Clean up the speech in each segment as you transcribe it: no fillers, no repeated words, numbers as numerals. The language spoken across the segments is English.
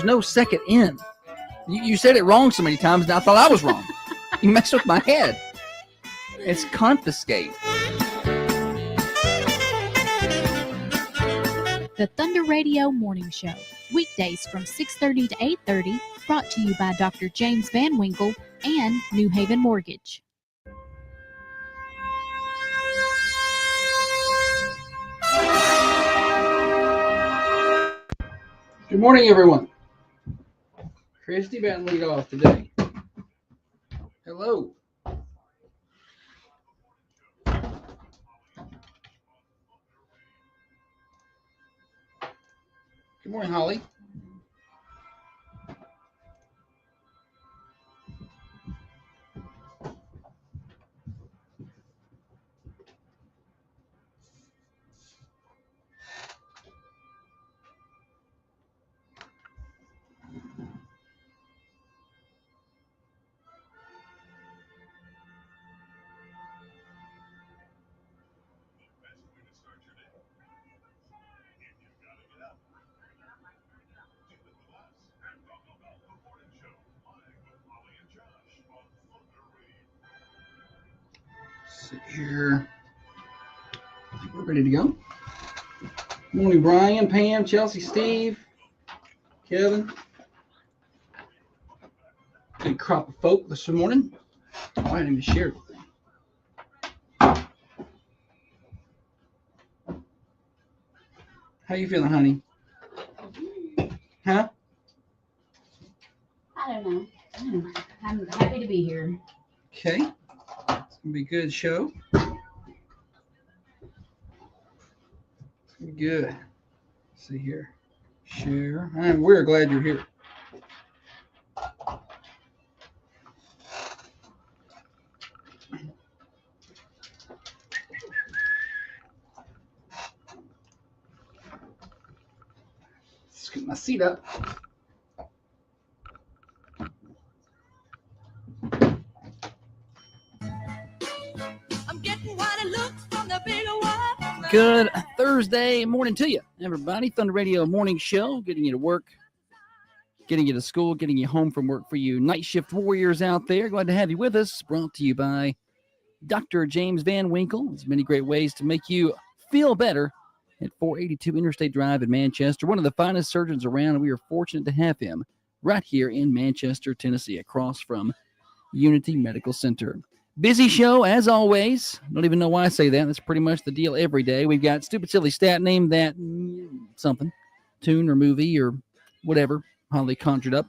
no second N. You said it wrong so many times, and I thought I was wrong. You messed with my head. It's confiscate. The Thunder Radio Morning Show, weekdays from 6:30 to 8:30, brought to you by Dr. James Van Winkle and New Haven Mortgage. Good morning, everyone. Christy Batten lead off today. Hello. Good morning, Holly. Sit here. We're ready to go. Good morning, Brian, Pam, Chelsea, Steve, Kevin. Good crop of folk this morning. Oh, I didn't even share it. How you feeling, honey? Huh? I don't know. I'm happy to be here. Okay. It's going to be a good show. It's going to be good. Let's see here. Share. And we're glad you're here. Let's get my seat up. Good Thursday morning to you, everybody. Thunder Radio Morning Show, getting you to work, getting you to school, getting you home from work for you night shift warriors out there. Glad to have you with us. Brought to you by Dr. James Van Winkle. There's many great ways to make you feel better at 482 Interstate Drive in Manchester. One of the finest surgeons around, and we are fortunate to have him right here in Manchester, Tennessee, across from Unity Medical Center. Busy show, as always. Don't even know why I say that. That's pretty much the deal every day. We've got stupid, silly stat name that something, tune or movie or whatever Holly conjured up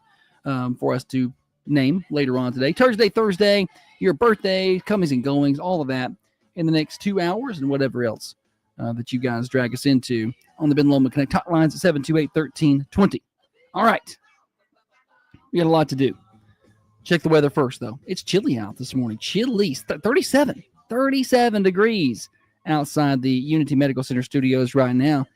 for us to name later on today. Thursday, your birthday, comings and goings, all of that in the next 2 hours and whatever else that you guys drag us into on the Ben Lomond Connect hotlines at 728-1320. All right. We got a lot to do. Check the weather first, though. It's chilly out this morning. Chilly. 37 degrees outside the Unity Medical Center studios right now.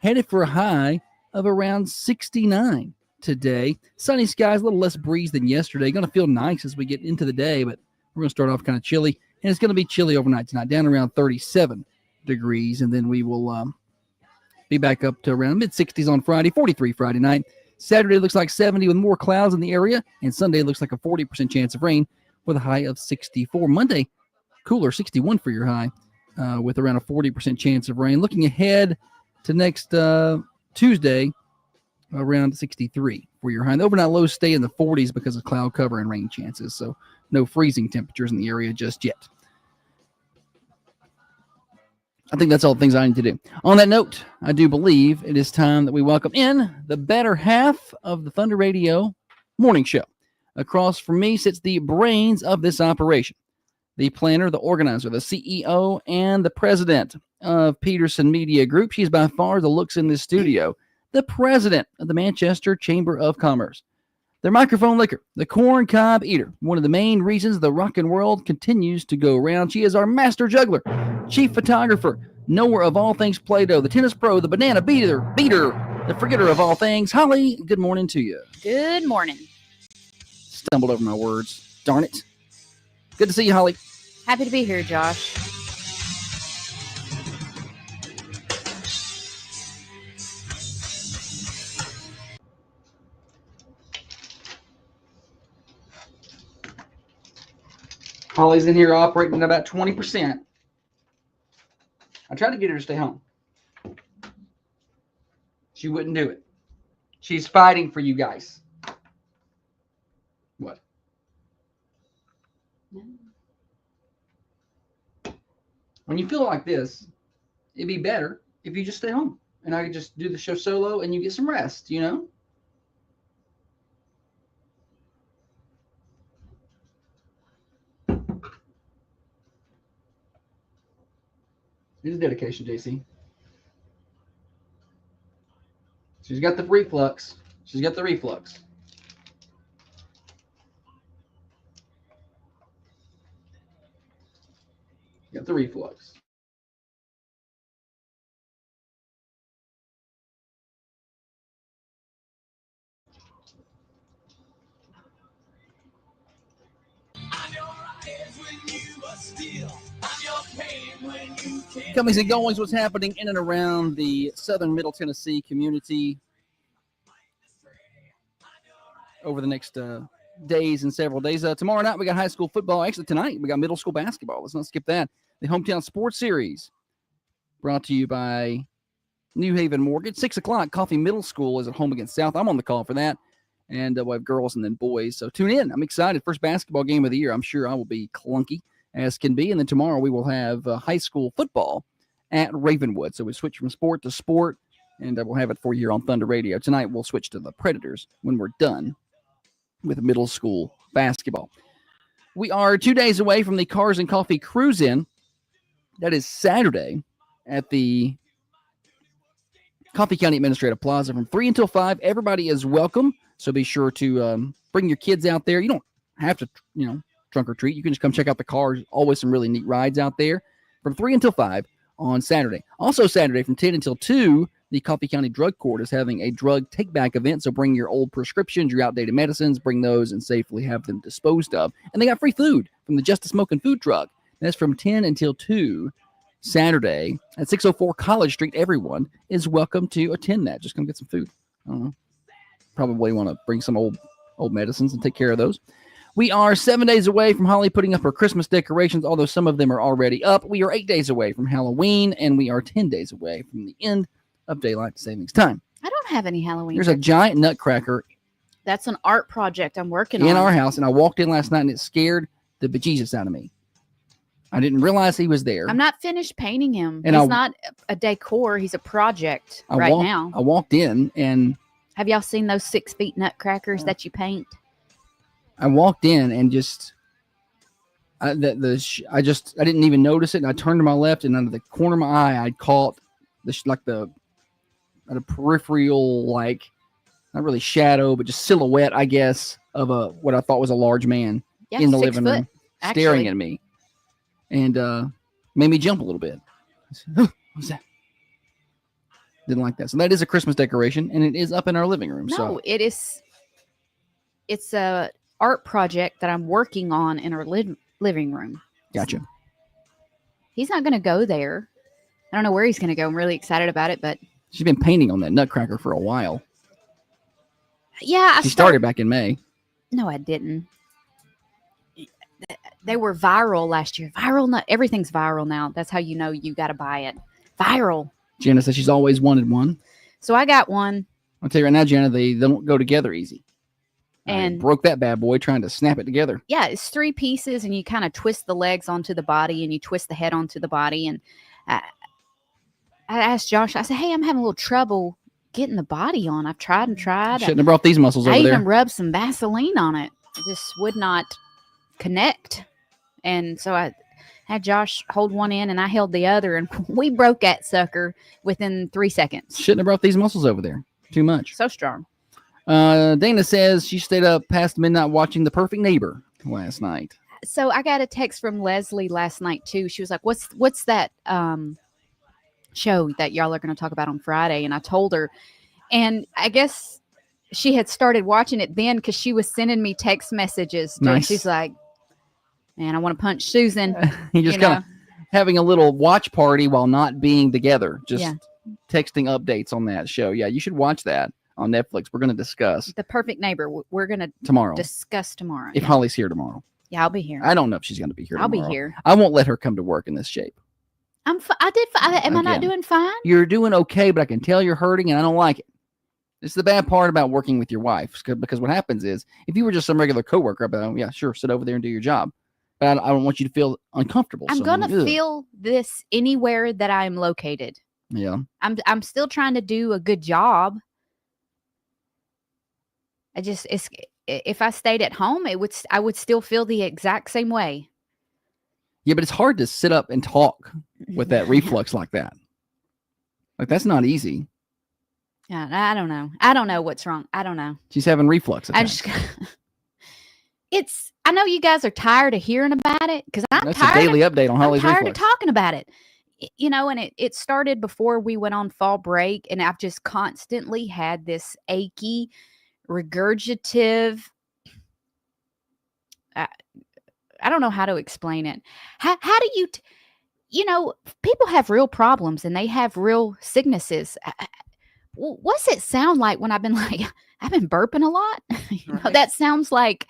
Headed for a high of around 69 today. Sunny skies, a little less breeze than yesterday. Going to feel nice as we get into the day, but we're going to start off kind of chilly. And it's going to be chilly overnight tonight, down around 37 degrees. And then we will be back up to around mid-60s on Friday, 43 Friday night. Saturday looks like 70 with more clouds in the area, and Sunday looks like a 40% chance of rain with a high of 64. Monday, cooler, 61 for your high with around a 40% chance of rain. Looking ahead to next Tuesday, around 63 for your high. The overnight lows stay in the 40s because of cloud cover and rain chances, so no freezing temperatures in the area just yet. I think that's all the things I need to do. On that note, I do believe it is time that we welcome in the better half of the Thunder Radio Morning Show. Across from me sits the brains of this operation, the planner, the organizer, the CEO, and the president of Peterson Media Group. She's by far the looks in this studio, the president of the Manchester Chamber of Commerce. Their microphone licker, the corn cob eater, one of the main reasons the rockin' world continues to go round. She is our master juggler, chief photographer, knower of all things Play-Doh, the tennis pro, the banana beater, the forgetter of all things. Holly, good morning to you. Good morning. Stumbled over my words. Darn it. Good to see you, Holly. Happy to be here, Josh. Holly's in here operating at about 20%. I tried to get her to stay home. She wouldn't do it. She's fighting for you guys. What? When you feel like this, it'd be better if you just stay home. And I could just do the show solo and you get some rest, you know? It's dedication, JC. She's got the reflux. She's got the reflux. Got the reflux. Comings and goings, what's happening in and around the southern Middle Tennessee community over the next days and several days. Tomorrow night we got high school football. Actually, tonight we got middle school basketball. Let's not skip that. The Hometown Sports Series brought to you by New Haven Mortgage. 6 o'clock, Coffee Middle School is at home against South. I'm on the call for that. And we'll have girls and then boys. So tune in. I'm excited. First basketball game of the year. I'm sure I will be clunky as can be. And then tomorrow we will have high school football at Ravenwood. So we switch from sport to sport, and we'll have it for you here on Thunder Radio. Tonight we'll switch to the Predators when we're done with middle school basketball. We are 2 days away from the Cars and Coffee Cruise-In. That is Saturday at the Coffee County Administrative Plaza from 3 until 5. Everybody is welcome. So be sure to bring your kids out there. You don't have to, trunk or treat. You can just come check out the cars. Always some really neat rides out there from 3 until 5 on Saturday. Also Saturday from 10 until 2, the Coffee County Drug Court is having a drug take-back event. So bring your old prescriptions, your outdated medicines, bring those and safely have them disposed of. And they got free food from the Justice Smoking Food Truck. That's from 10 until 2 Saturday at 604 College Street. Everyone is welcome to attend that. Just come get some food. I don't know. Probably want to bring some old medicines and take care of those. We are 7 days away from Holly putting up her Christmas decorations, although some of them are already up. We are 8 days away from Halloween, and we are 10 days away from the end of daylight savings time. I don't have any Halloween. There's a giant nutcracker. That's an art project I'm working on. In our house, and I walked in last night, and it scared the bejesus out of me. I didn't realize he was there. I'm not finished painting him. And he's not a decor. He's a project now. I walked in, and have y'all seen those 6 feet nutcrackers that you paint? I walked in and I didn't even notice it. And I turned to my left, and under the corner of my eye, I'd caught the peripheral, not really shadow, but just silhouette, I guess, of what I thought was a large man in the living room staring at me, and made me jump a little bit. I said, "Oh, what's that?" Didn't like that. So that is a Christmas decoration, and it is up in our living room. No, it is. It's a art project that I'm working on in our living room. Gotcha. He's not going to go there. I don't know where he's going to go. I'm really excited about it, but she's been painting on that nutcracker for a while. Yeah, she started back in May. No, I didn't. They were viral last year. Everything's viral now. That's how you know you got to buy it. Viral. Jenna says she's always wanted one. So I got one. I'll tell you right now, Jenna, they don't go together easy. And I broke that bad boy trying to snap it together. Yeah, it's 3 pieces, and you kind of twist the legs onto the body, and you twist the head onto the body. And I asked Josh, I said, "Hey, I'm having a little trouble getting the body on. I've tried and tried. Shouldn't have brought these muscles over there. I even rubbed some Vaseline on it. It just would not connect." And so I had Josh hold one end, and I held the other, and we broke that sucker within 3 seconds. Shouldn't have brought these muscles over there. Too much. So strong. Dana says she stayed up past midnight watching The Perfect Neighbor last night. So I got a text from Leslie last night too. She was like, "What's that show that y'all are going to talk about on Friday?" And I told her, and I guess she had started watching it then because she was sending me text messages. Nice. She's like, "Man, I want to punch Susan." You just kind of having a little watch party while not being together. Just texting updates on that show. Yeah, you should watch that on Netflix. We're going to discuss The Perfect Neighbor. We're going to tomorrow. discuss tomorrow. If Holly's here tomorrow. Yeah, I'll be here. I don't know if she's going to be here I'll be tomorrow. here. I won't let her come to work in this shape. Am I not Again. doing fine? You're doing okay, but I can tell you're hurting, and I don't like it. This is the bad part about working with your wife, because what happens is, if you were just some regular coworker, I'd be like, yeah, sure, sit over there and do your job. But I don't want you to feel uncomfortable. I'm so gonna ugh. feel this anywhere that I am located. Yeah. I'm still trying to do a good job. If I stayed at home, I would still feel the exact same way. Yeah, but it's hard to sit up and talk with that reflux like that. Like, that's not easy. Yeah, I don't know. I don't know what's wrong. I don't know. She's having reflux I attacks. just I know you guys are tired of hearing about it because I'm That's tired. a daily update on I'm Holly's tired reflux. of talking about it. And it started before we went on fall break, and I've just constantly had this achy, regurgitative. I don't know how to explain it. How do you, people have real problems and they have real sicknesses. What's it sound like when I've been burping a lot? Right. That sounds like,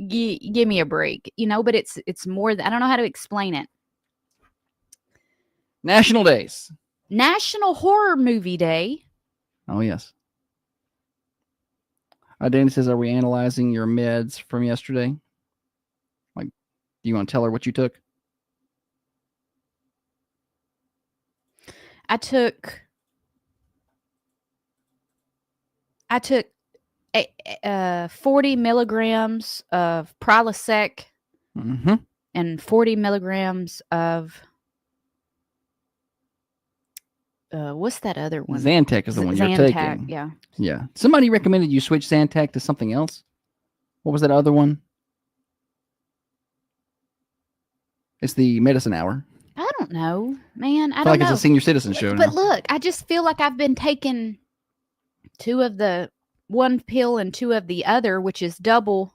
give me a break, but it's more than, I don't know how to explain it. National days. National Horror Movie Day. Oh, yes. Danny says, are we analyzing your meds from yesterday? Like, do you want to tell her what you took? I took 40 milligrams of Prilosec Mm-hmm. and 40 milligrams of what's that other one? Zantac is the one you're Zantac, taking. yeah. Yeah. Somebody recommended you switch Zantac to something else. What was that other one? It's the Medicine Hour. I don't know, man. I I feel don't like know. it's a senior citizen show But now. look, I just feel like I've been taking one pill and 2 of the other, which is double.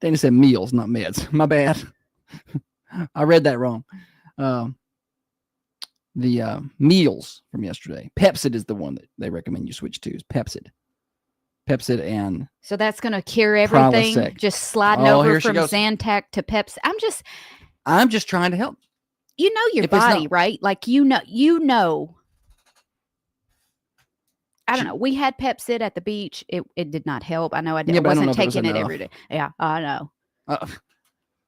Dana said meals, not meds. My bad. I read that wrong. The meals from yesterday. Pepsid is the one that they recommend you switch to. Is Pepsid. Pepsid and So that's going to cure everything. Prilosec. Just sliding Oh, over here she from goes. Zantac to Pepsi. I'm just trying to help. You know your If it's not- body, right? Like, you know. I don't know. We had Pepsid at the beach. It did not help. I know I, did, Yeah, I but I don't wasn't know if it was taking it enough. every day. Yeah, I know.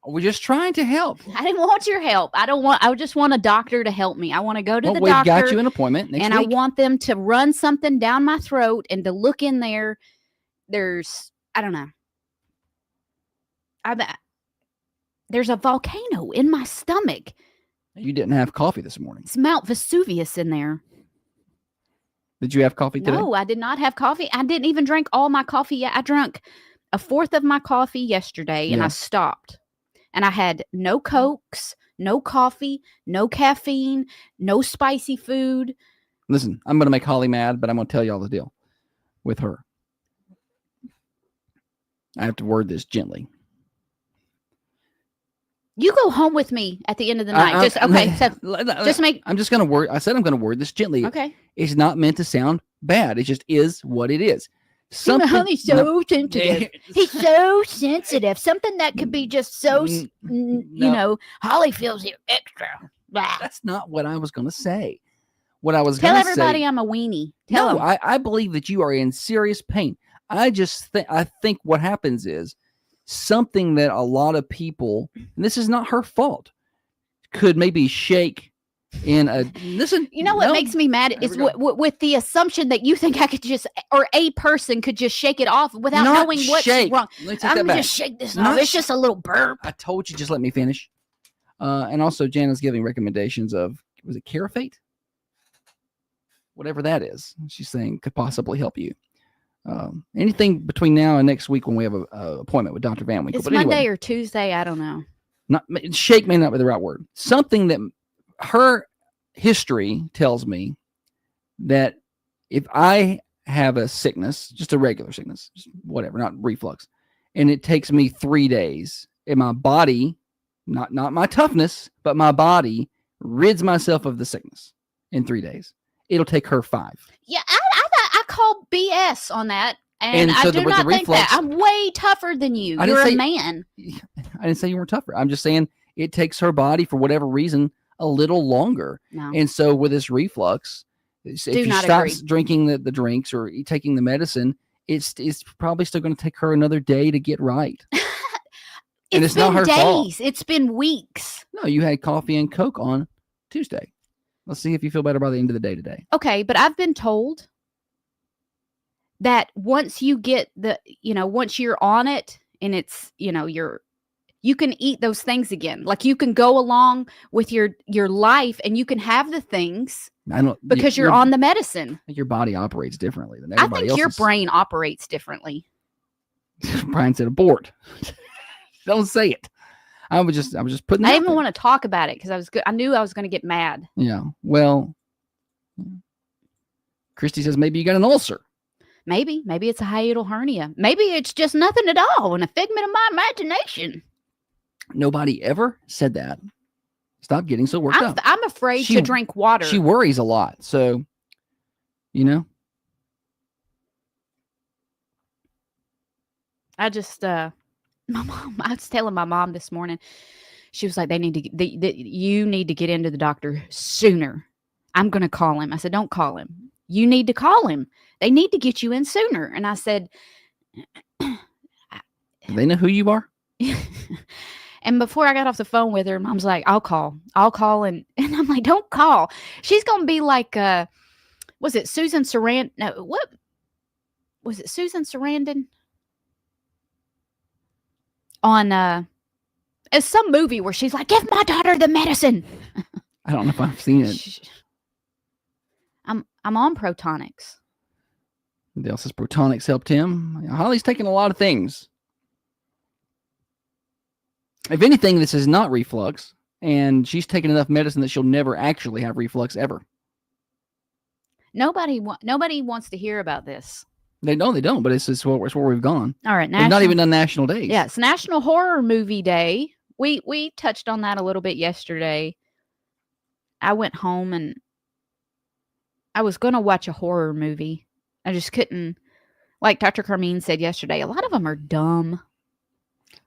We're just trying to help. I didn't want your help. I just want a doctor to help me. I want to go to Well, the we've doctor. got you an appointment next and week. I want them to run something down my throat and to look in there. I don't know. There's a volcano in my stomach. You didn't have coffee this morning. It's Mount Vesuvius in there. Did you have coffee today? No, I did not have coffee. I didn't even drink all my coffee yet. I drank a fourth of my coffee yesterday and Yeah. I stopped. And I had no Cokes, no coffee, no caffeine, no spicy food. Listen, I'm going to make Holly mad, but I'm going to tell you all the deal with her. I have to word this gently. You go home with me at the end of the night. Just make. I'm just going to word. I said I'm going to word this gently. Okay. It's not meant to sound bad. It just is what it is. He's so sensitive. He's so sensitive. Something that could be just so, Holly feels it extra. Blah. That's not what I was going to say. What I was Tell going to everybody say. I'm a weenie. Tell No, them. I believe that you are in serious pain. I think what happens is something that a lot of people, and this is not her fault, could maybe shake in a listen. You know what makes me mad There is we go. with the assumption that you think I could just, or a person could just shake it off without Not knowing what's shake. wrong. Let me take I'm that gonna back. just shake this Not off. It's sh- just a little burp. I told you, just let me finish. And also, Jana's giving recommendations of, was it Carafate? Whatever that is, she's saying could possibly help you. Anything between now and next week when we have a appointment with Dr. Van Winkle. It's But anyway, Monday or Tuesday. I don't know. not shake may not be the right word. Something that her history tells me that if I have a sickness, just a regular sickness, just whatever, not reflux, and it takes me 3 days, and my body, not my toughness, but my body rids myself of the sickness in 3 days. It'll take her 5. Yeah, I call BS on that. And And I so do with the not think that. reflux- I'm way tougher than you. I didn't You're a say- man. I didn't say you were tougher. I'm just saying it takes her body for whatever reason a little longer. No. And so with this reflux, if she not stops agree. drinking the drinks or taking the medicine, it's probably still going to take her another day to get right. And it's not been her fault. days. It's been weeks. No, you had coffee and Coke on Tuesday. Let's see if you feel better by the end of the day today. Okay, but I've been told that once you get once you're on it and it's, you can eat those things again. Like you can go along with your life and you can have the things I don't because you're on the medicine. your body operates differently than I everybody think else. your brain operates differently. Brian said abort. Don't say it. I was just putting. I it out didn't there. want to talk about it because I knew I was going to get mad. Yeah. Well, Christy says maybe you got an ulcer. Maybe it's a hiatal hernia. Maybe it's just nothing at all and a figment of my imagination. Nobody ever said that. Stop getting so worked up. I'm afraid She- to drink water. She worries a lot. So, I just my mom. I was telling my mom this morning. She was like, "You need to get into the doctor sooner." I'm going to call him. I said, "Don't call him. You need to call him. They need to get you in sooner." And I said, do they know who you are? and before I got off the phone with her, Mom's like, I'll call, and I'm like, don't call. She's gonna be like, was it Susan Sarandon? No, what was it? Susan Sarandon on it's some movie where she's like, give my daughter the medicine. I don't know if I've seen it. I'm on Protonics. Dale says Protonics helped him. Holly's taking a lot of things. If anything, this is not reflux, and she's taken enough medicine that she'll never actually have reflux ever. Nobody wants to hear about this. They don't, but it's where we've gone. All right, We've not even done National Days. Yeah, it's National Horror Movie Day. We touched on that a little bit yesterday. I went home and I was going to watch a horror movie. I just couldn't. Like Dr. Carmine said yesterday, a lot of them are dumb.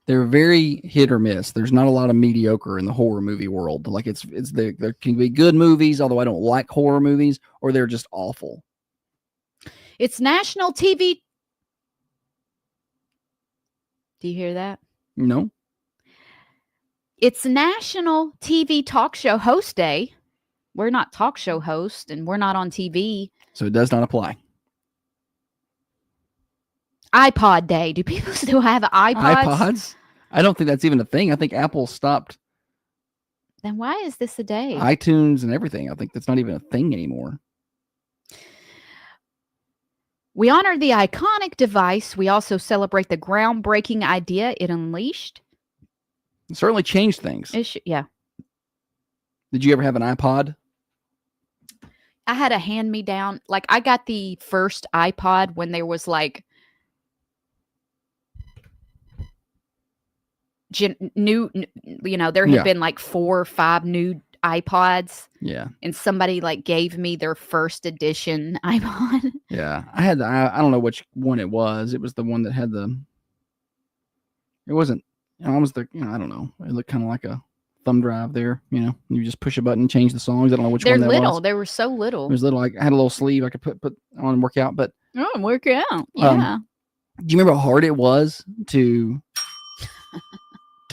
They're very hit or miss. There's not a lot of mediocre in the horror movie world. Like there can be good movies, although I don't like horror movies, or they're just awful. It's National TV. Do you hear that? No? It's National TV Talk Show Host Day. We're not talk show hosts and we're not on TV. So it does not apply. iPod Day. Do people still have iPods? iPods? I don't think that's even a thing. I think Apple stopped Then why is this a day? iTunes and everything. I think that's not even a thing anymore. We honor the iconic device. We also celebrate the groundbreaking idea it unleashed. It certainly changed things. Yeah. Did you ever have an iPod? I had a hand-me-down. Like, I got the first iPod when there was, like, new, there had been, like, 4 or 5 new iPods. Yeah. And somebody, like, gave me their first edition iPod. Yeah. I had I don't know which one it was. It was the one that had it wasn't, almost I don't know. It looked kind of like a thumb drive there, you just push a button and change the songs. I don't know which They're one that little. was. They were so little. It was little. I had a little sleeve I could put on and work out. But Work out. Yeah. do you remember how hard it was to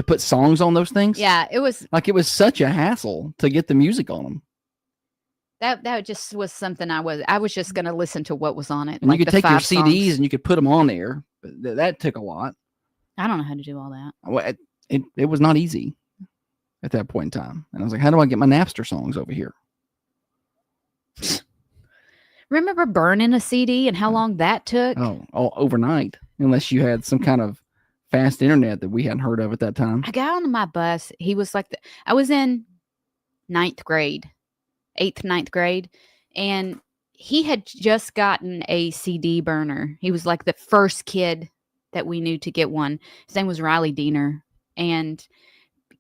put songs on those things? Yeah, it was. Like it was such a hassle to get the music on them. That just was something I was just going to listen to what was on it. And like you could the take your 5 CDs songs. and you could put them on there. But that took a lot. I don't know how to do all that. Well, it was not easy at that point in time. And I was like, how do I get my Napster songs over here? Remember burning a CD and how long that took? Oh, all overnight, unless you had some kind of fast internet that we hadn't heard of at that time. I got on my bus. He was like, I was in 9th grade, 8th, 9th grade. And he had just gotten a CD burner. He was like the first kid that we knew to get one. His name was Riley Diener. And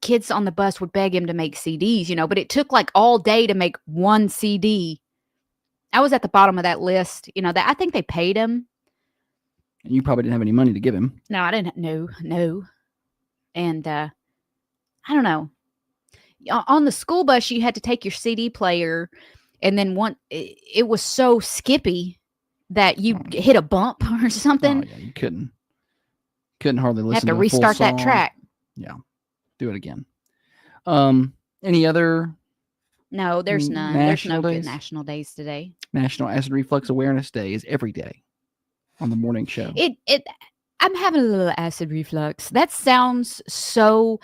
kids on the bus would beg him to make CDs, but it took like all day to make one CD. I was at the bottom of that list, that I think they paid him. And you probably didn't have any money to give him. No, I didn't. No. And I don't know. On the school bus, you had to take your CD player, and then it was so skippy that you hit a bump or something. Oh, yeah, you couldn't hardly listen. Have to the full restart that song. track. Yeah, do it again. Any other No, there's none. There's no good national days today. National Acid Reflux Awareness Day is every day on the morning show. I'm having a little acid reflux. That sounds so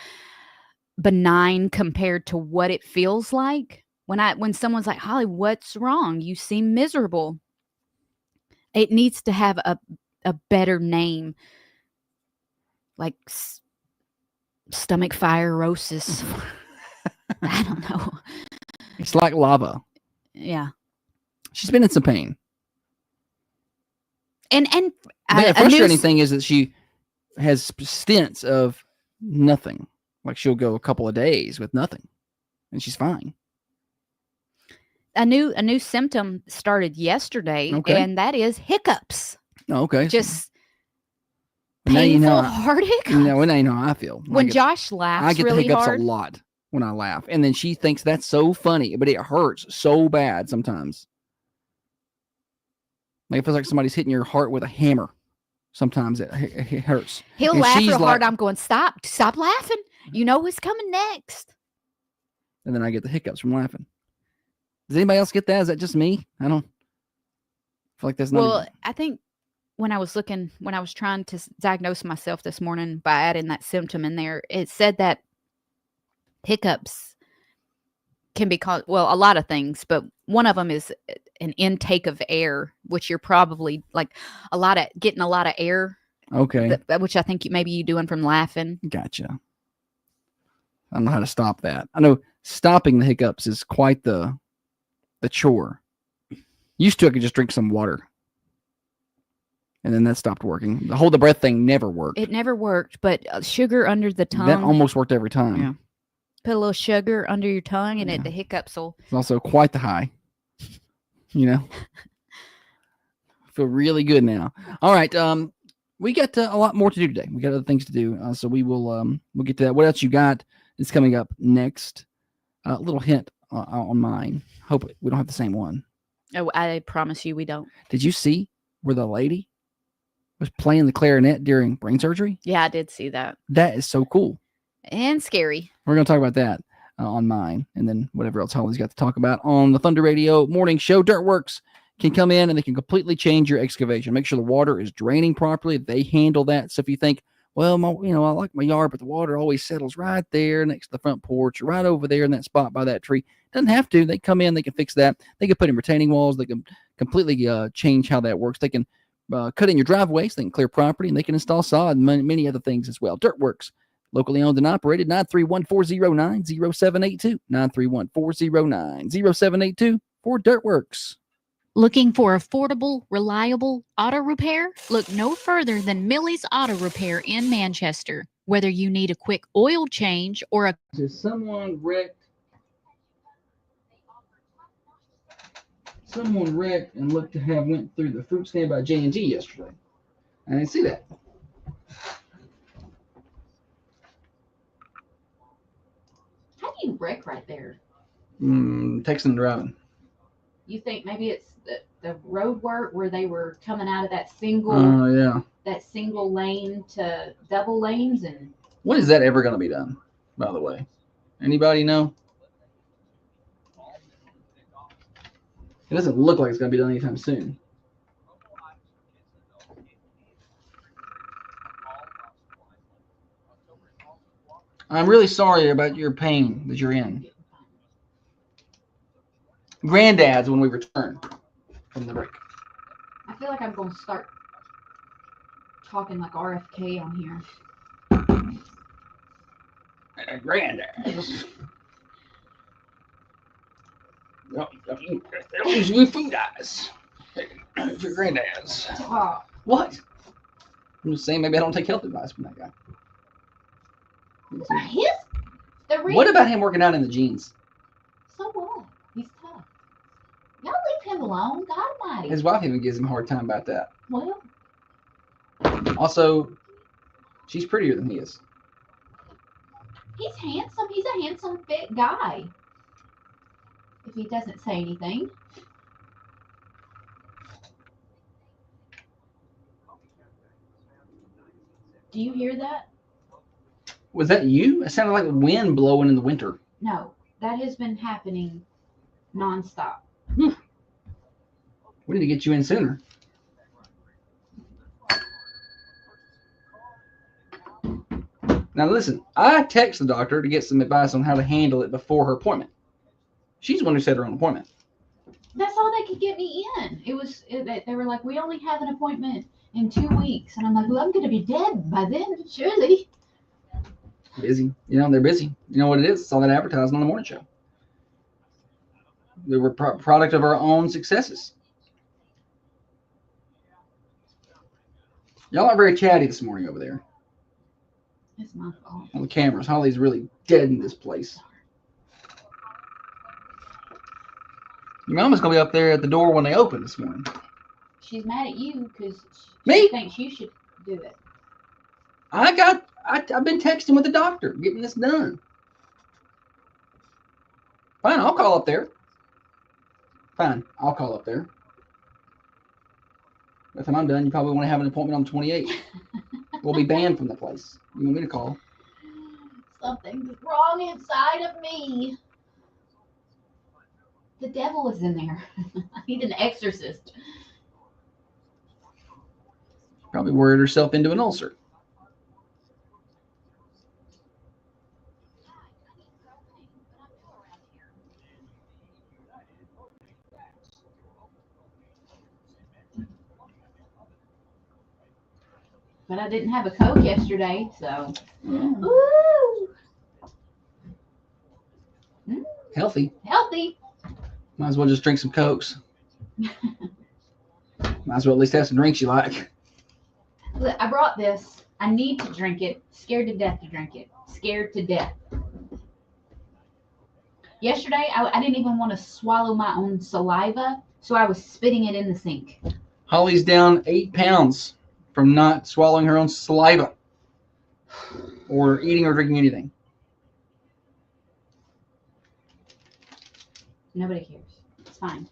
benign compared to what it feels like when someone's like, Holly, what's wrong? You seem miserable. It needs to have a better name, like stomach firosis. I don't know. It's like lava. Yeah. She's been in some pain. And the frustrating thing is that she has stints of nothing. Like she'll go a couple of days with nothing, and she's fine. A new symptom started yesterday, and that is hiccups. Oh, okay. Just painful heartache. No, now you know how I feel. When Josh laughs I get really the hiccups hard. a lot when I laugh, and then she thinks that's so funny, but it hurts so bad sometimes. Like it feels like somebody's hitting your heart with a hammer. Sometimes it hurts. He'll laugh real hard. I'm going, stop laughing. You know what's coming next. And then I get the hiccups from laughing. Does anybody else get that? Is that just me? I don't feel like that's not. Well, I think when I was trying to diagnose myself this morning by adding that symptom in there, it said that hiccups can be caused, well, a lot of things, but one of them is an intake of air, which you're probably like getting a lot of air. Okay. Which I think maybe you doing from laughing. Gotcha. I don't know how to stop that. I know stopping the hiccups is quite the chore. Used to, I could just drink some water. And then that stopped working. The hold the breath thing never worked. It never worked, but sugar under the tongue. That almost worked every time. Yeah. Put a little sugar under your tongue and the hiccups will. It's also quite the high. You know? I feel really good now. All right. We got a lot more to do today. We got other things to do. So we will we'll get to that. What else you got is coming up next. A little hint on mine. Hope we don't have the same one. Oh, I promise you we don't. Did you see where the lady was playing the clarinet during brain surgery? Yeah, I did see that. That is so cool. And scary. We're going to talk about that on mine, and then whatever else Holly's got to talk about on the Thunder Radio morning show. Dirtworks can come in and they can completely change your excavation. Make sure the water is draining properly. They handle that. So if you think, well, I like my yard, but the water always settles right there next to the front porch, or right over there in that spot by that tree. Doesn't have to. They come in, they can fix that. They can put in retaining walls. They can completely change how that works. They can cut in your driveway so they can clear property, and they can install sod and many other things as well. Dirtworks, locally owned and operated, 931-409-0782, 931-409-0782 for Dirtworks. Looking for affordable, reliable auto repair? Look no further than Millie's Auto Repair in Manchester. Whether you need a quick oil change or a... Someone wrecked and looked to have went through the fruit stand by J&G yesterday. I didn't see that. How do you wreck right there? Texting and driving. You think maybe it's the road work where they were coming out of that single lane to double lanes? And when is that ever going to be done, by the way? Anybody know? It doesn't look like it's going to be done anytime soon. I'm really sorry about your pain that you're in. Granddad's when we return from the break. I feel like I'm going to start talking like RFK on here. Granddad's. Don't use your food eyes. It's your granddad's. What? I'm just saying, maybe I don't take health advice from that guy. What about him working out in the jeans? So what? He's tough. Y'all leave him alone. God almighty. His wife even gives him a hard time about that. Well, Also, she's prettier than he is. He's handsome. He's a handsome, fit guy. If he doesn't say anything. Do you hear that? Was that you? It sounded like wind blowing in the winter. No, that has been happening nonstop. We need to get you in sooner. Now listen, I text the doctor to get some advice on how to handle it before her appointment. She's the one who set her own appointment. That's all they could get me in. They were like, we only have an appointment in 2 weeks. And I'm like, well, I'm going to be dead by then, surely. Busy. They're busy. You know what it is? It's all that advertising on the morning show. We were product of our own successes. Y'all are very chatty this morning over there. It's my fault. On the cameras. Holly's really dead in this place. Your mama's going to be up there at the door when they open this morning. She's mad at you because Me? she thinks you should do it. I've been texting with the doctor, getting this done. Fine, I'll call up there. Fine, I'll call up there. By the time I'm done, you probably want to have an appointment on the 28th. We'll be banned from the place. You want me to call? Something's wrong inside of me. The devil is in there. I need an exorcist. Probably worried herself into an ulcer. But I didn't have a Coke yesterday, so. Ooh. Healthy. Healthy. Might as well just drink some Cokes. Might as well at least have some drinks you like. Look, I brought this. I need to drink it. Scared to death to drink it. Scared to death. Yesterday, I didn't even want to swallow my own saliva, so I was spitting it in the sink. Holly's down 8 pounds from not swallowing her own saliva or eating or drinking anything. Nobody cares. It's fine.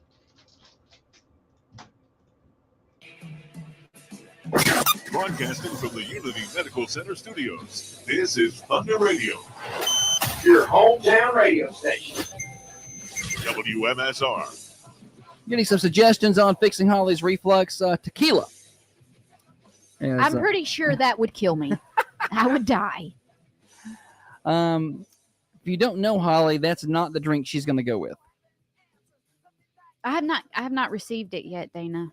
Broadcasting from the Unity Medical Center studios, this is Thunder Radio, your hometown radio station. WMSR. Getting some suggestions on fixing Holly's reflux. Tequila. I'm pretty sure that would kill me. I would die. If you don't know Holly, that's not the drink she's going to go with. I have not received it yet, Dana.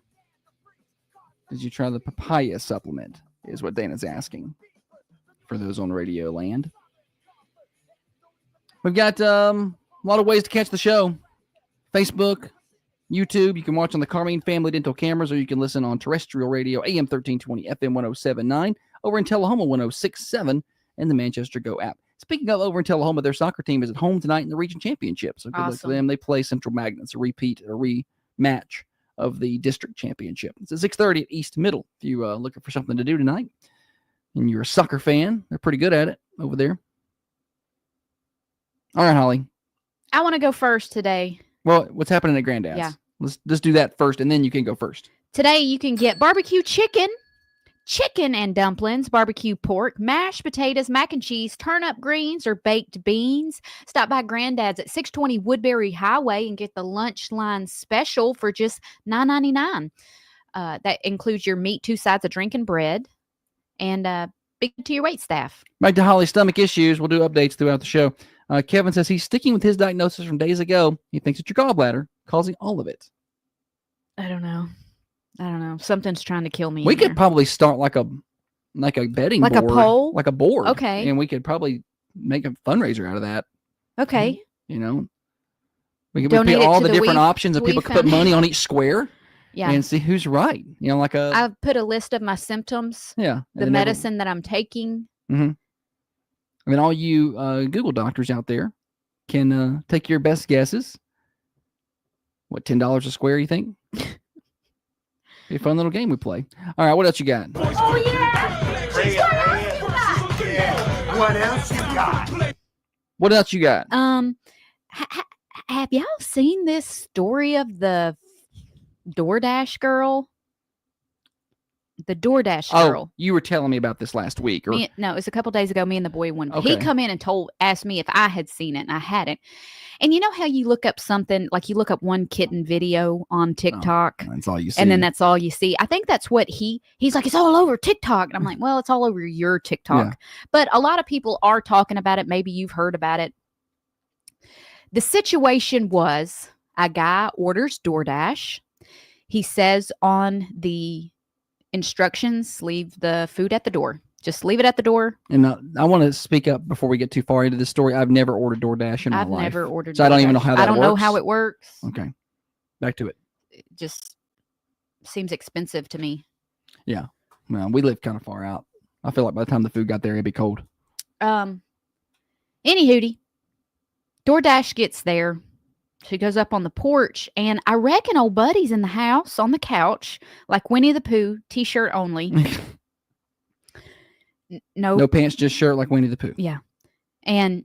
Did you try the papaya supplement? Is what Dana's asking. For those on radio land. We've got a lot of ways to catch the show. Facebook, YouTube. You can watch on the Carmine Family Dental cameras, or you can listen on terrestrial radio, AM 1320, FM 1079, over in Tullahoma 1067, and the Manchester Go app. Speaking of over in Tullahoma, their soccer team is at home tonight in the region championship. So good luck to them. They play Central Magnets, a rematch of the district championship. It's at 6:30 at East Middle. If you're looking for something to do tonight and you're a soccer fan, they're pretty good at it over there. All right, Holly. I want to go first today. Well, what's happening at Granddad's? Yeah. Let's just do that first, and then you can go first. Today you can get barbecue chicken and dumplings, barbecue pork, mashed potatoes, mac and cheese, turnip greens, or baked beans. Stop by Granddad's at 620 Woodbury Highway and get the lunch line special for just $9.99. That includes your meat, 2 sides of drink, and bread, and big to your wait staff. Back to Holly's stomach issues. We'll do updates throughout the show. Kevin says he's sticking with his diagnosis from days ago. He thinks it's your gallbladder causing all of it. I don't know. Something's trying to kill me. We could probably start like a betting like board, a poll, like a board. Okay, and we could probably make a fundraiser out of that. Okay, you know, we could donate put all the different options, and people could put money on each square. Yeah, and see who's right. You know, like I've put a list of my symptoms. Yeah, the medicine that I'm taking. Mm-hmm. I mean, all you Google doctors out there can take your best guesses. What, $10 a square, you think? Be a fun little game we play. All right, what else you got? Oh, yeah! What else you got? What else you got? Have y'all seen this story of the DoorDash girl? The DoorDash girl. Oh, you were telling me about this last week. Or, No, it was a couple days ago. Me and the boy he Okay. come in and asked me if I had seen it, and I hadn't. And you know how you look up something, like you look up one kitten video on TikTok, that's all you see. and then that's all you see. I think that's what he's like. It's all over TikTok, and I'm like, well, it's all over your TikTok. Yeah. But a lot of people are talking about it. Maybe you've heard about it. The situation was a guy orders DoorDash. He says on the instructions, leave the food at the door. Just leave it at the door. And I want to speak up before we get too far into the story. I've never ordered DoorDash in my I've life. never ordered. So I don't even know DoorDash. how that I don't know how works. it works. Okay. Back to it. It just seems expensive to me. Well, we live kind of far out. I feel like by the time the food got there, it'd be cold. Anywhooty, DoorDash gets there. She goes up on the porch, and I reckon old buddy's in the house on the couch, like Winnie the Pooh, t-shirt only. No pants, just shirt like Winnie the Pooh. Yeah. And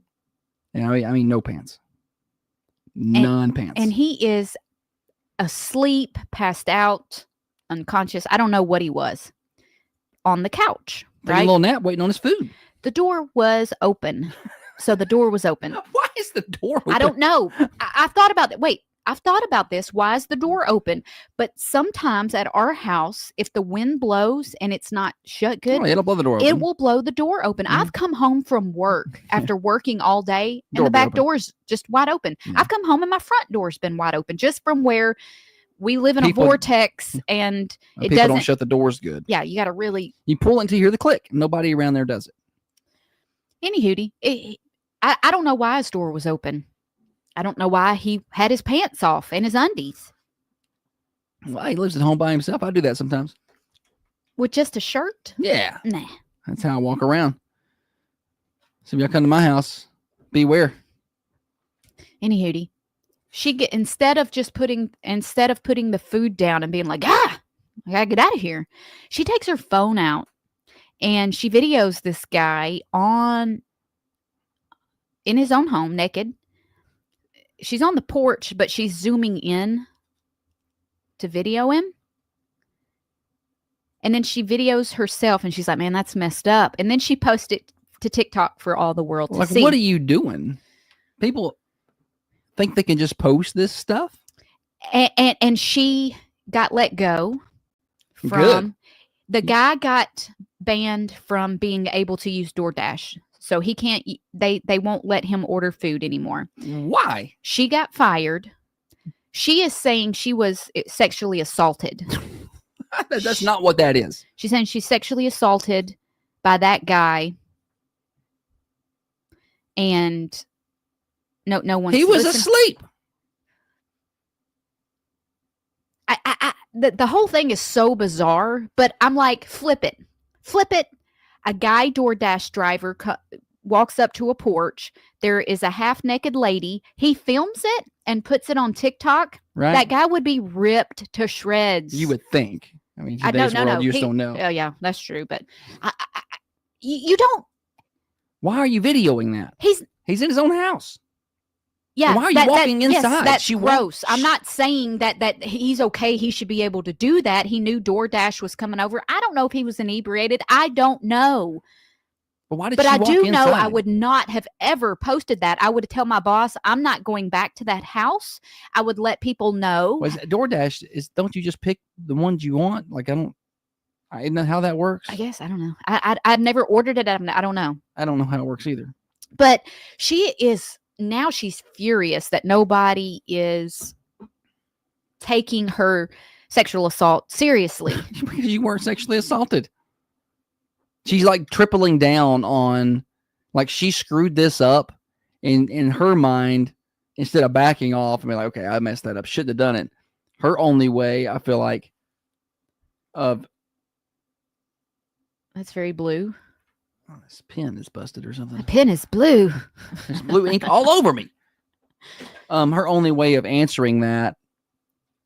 I mean, no pants. None pants. And he is asleep, passed out, unconscious. I don't know what he was on the couch. Taking Right? a little nap, waiting on his food. The door was open. So the door was open. Why is the door open? I don't know. I've thought about that. Wait, I've thought about this. Why is the door open? But sometimes at our house, if the wind blows and it's not shut good, Oh, it'll blow the door open. it will blow the door open. Mhm. I've come home from work after working all day, and Door the be back open. door's just wide open. Yeah. I've come home and my front door's been wide open just from where we live in People- a vortex, and it People doesn't. don't shut the doors good. Yeah, you got to really. You pull it until you hear the click. Nobody around there does it. Anywho, I don't know why his door was open. I don't know why he had his pants off and his undies Well, he lives at home by himself. I do that sometimes. with just a shirt. Yeah. Nah. That's how I walk around. So if y'all come to my house, beware. Anywho, instead of putting the food down and being like, I gotta get out of here, she takes her phone out and she videos this guy in his own home naked. She's on the porch, but she's zooming in to video him. And then she videos herself and she's like, man, that's messed up. And then she posts it to TikTok for all the world to Like, see. what are you doing? People think they can just post this stuff? And she got let go from Good. the guy got banned from being able to use DoorDash. So he can't they won't let him order food anymore. Why? She got fired. She is saying she was sexually assaulted. That's not what that is. She's saying she's sexually assaulted by that guy. And no one. He was asleep. The whole thing is so bizarre, but I'm like, flip it. A guy DoorDash driver walks up to a porch. There is a half-naked lady. He films it and puts it on TikTok. Right? That guy would be ripped to shreds. You would think. I mean, I today's no, world, you just he- don't know. Oh yeah, that's true. But you don't. Why are you videoing that? He's in his own house. Yeah. why are you walking yes, inside? that's She gross. walked- I'm not saying that he's okay. He should be able to do that. He knew DoorDash was coming over. I don't know if he was inebriated. I don't know. But why did But she I walk do know I inside? would not have ever posted that. I would tell my boss, I'm not going back to that house. I would let people know. Was DoorDash don't you just pick the ones you want? Like I isn't that how that works? I guess I don't know. I've never ordered it. I don't know. I don't know how it works either. But she's furious that nobody is taking her sexual assault seriously. Because you weren't sexually assaulted. She's like tripling down on, like she screwed this up in her mind instead of backing off and be like, okay, I messed that up. Shouldn't have done it. Her only way, I feel like, of That's very blue. oh, this pen is busted or My something. pen is blue. There's blue ink all over me. Her only way of answering that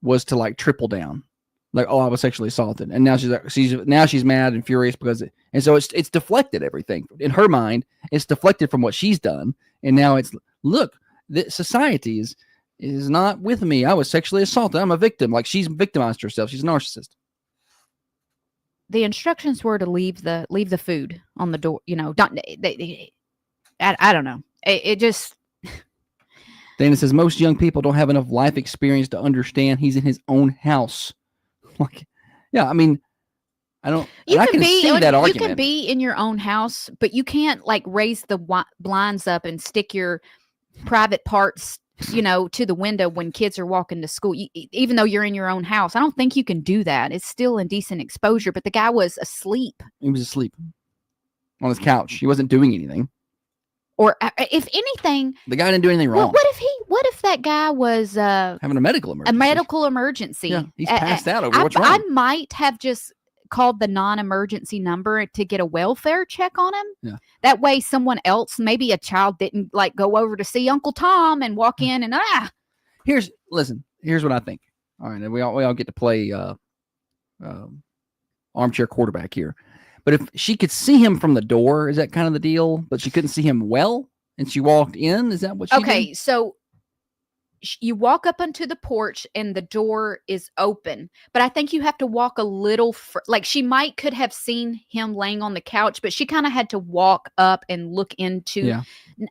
was to like triple down. like, oh, I was sexually assaulted, and now she's mad and furious and so it's deflected everything in her mind. It's deflected from what she's done, and now it's look, the society is not with me. I was sexually assaulted. I'm a victim. Like she's victimized herself. She's a narcissist. The instructions were to leave the food on the door. Don't I don't know. It just. Dana says most young people don't have enough life experience to understand he's in his own house. Like, yeah, I mean, I don't. I can see that argument. You can be in your own house, but you can't like raise the blinds up and stick your private parts, to the window when kids are walking to school. Even though you're in your own house, I don't think you can do that. It's still indecent exposure. But the guy was asleep. He was asleep on his couch. He wasn't doing anything. Or if anything, the guy didn't do anything wrong. What if that guy was having a medical emergency? Yeah, he's passed out over what's wrong. I might have just called the non-emergency number to get a welfare check on him. Yeah. That way someone else, maybe a child, didn't like go over to see Uncle Tom and walk in and Here's what I think. All right, and we all get to play armchair quarterback here. But if she could see him from the door, is that kind of the deal? But she couldn't see him well, and she walked in. Is that what she did? So you walk up onto the porch, and the door is open. But I think you have to walk a little. Like she could have seen him laying on the couch, but she kind of had to walk up and look into. Yeah.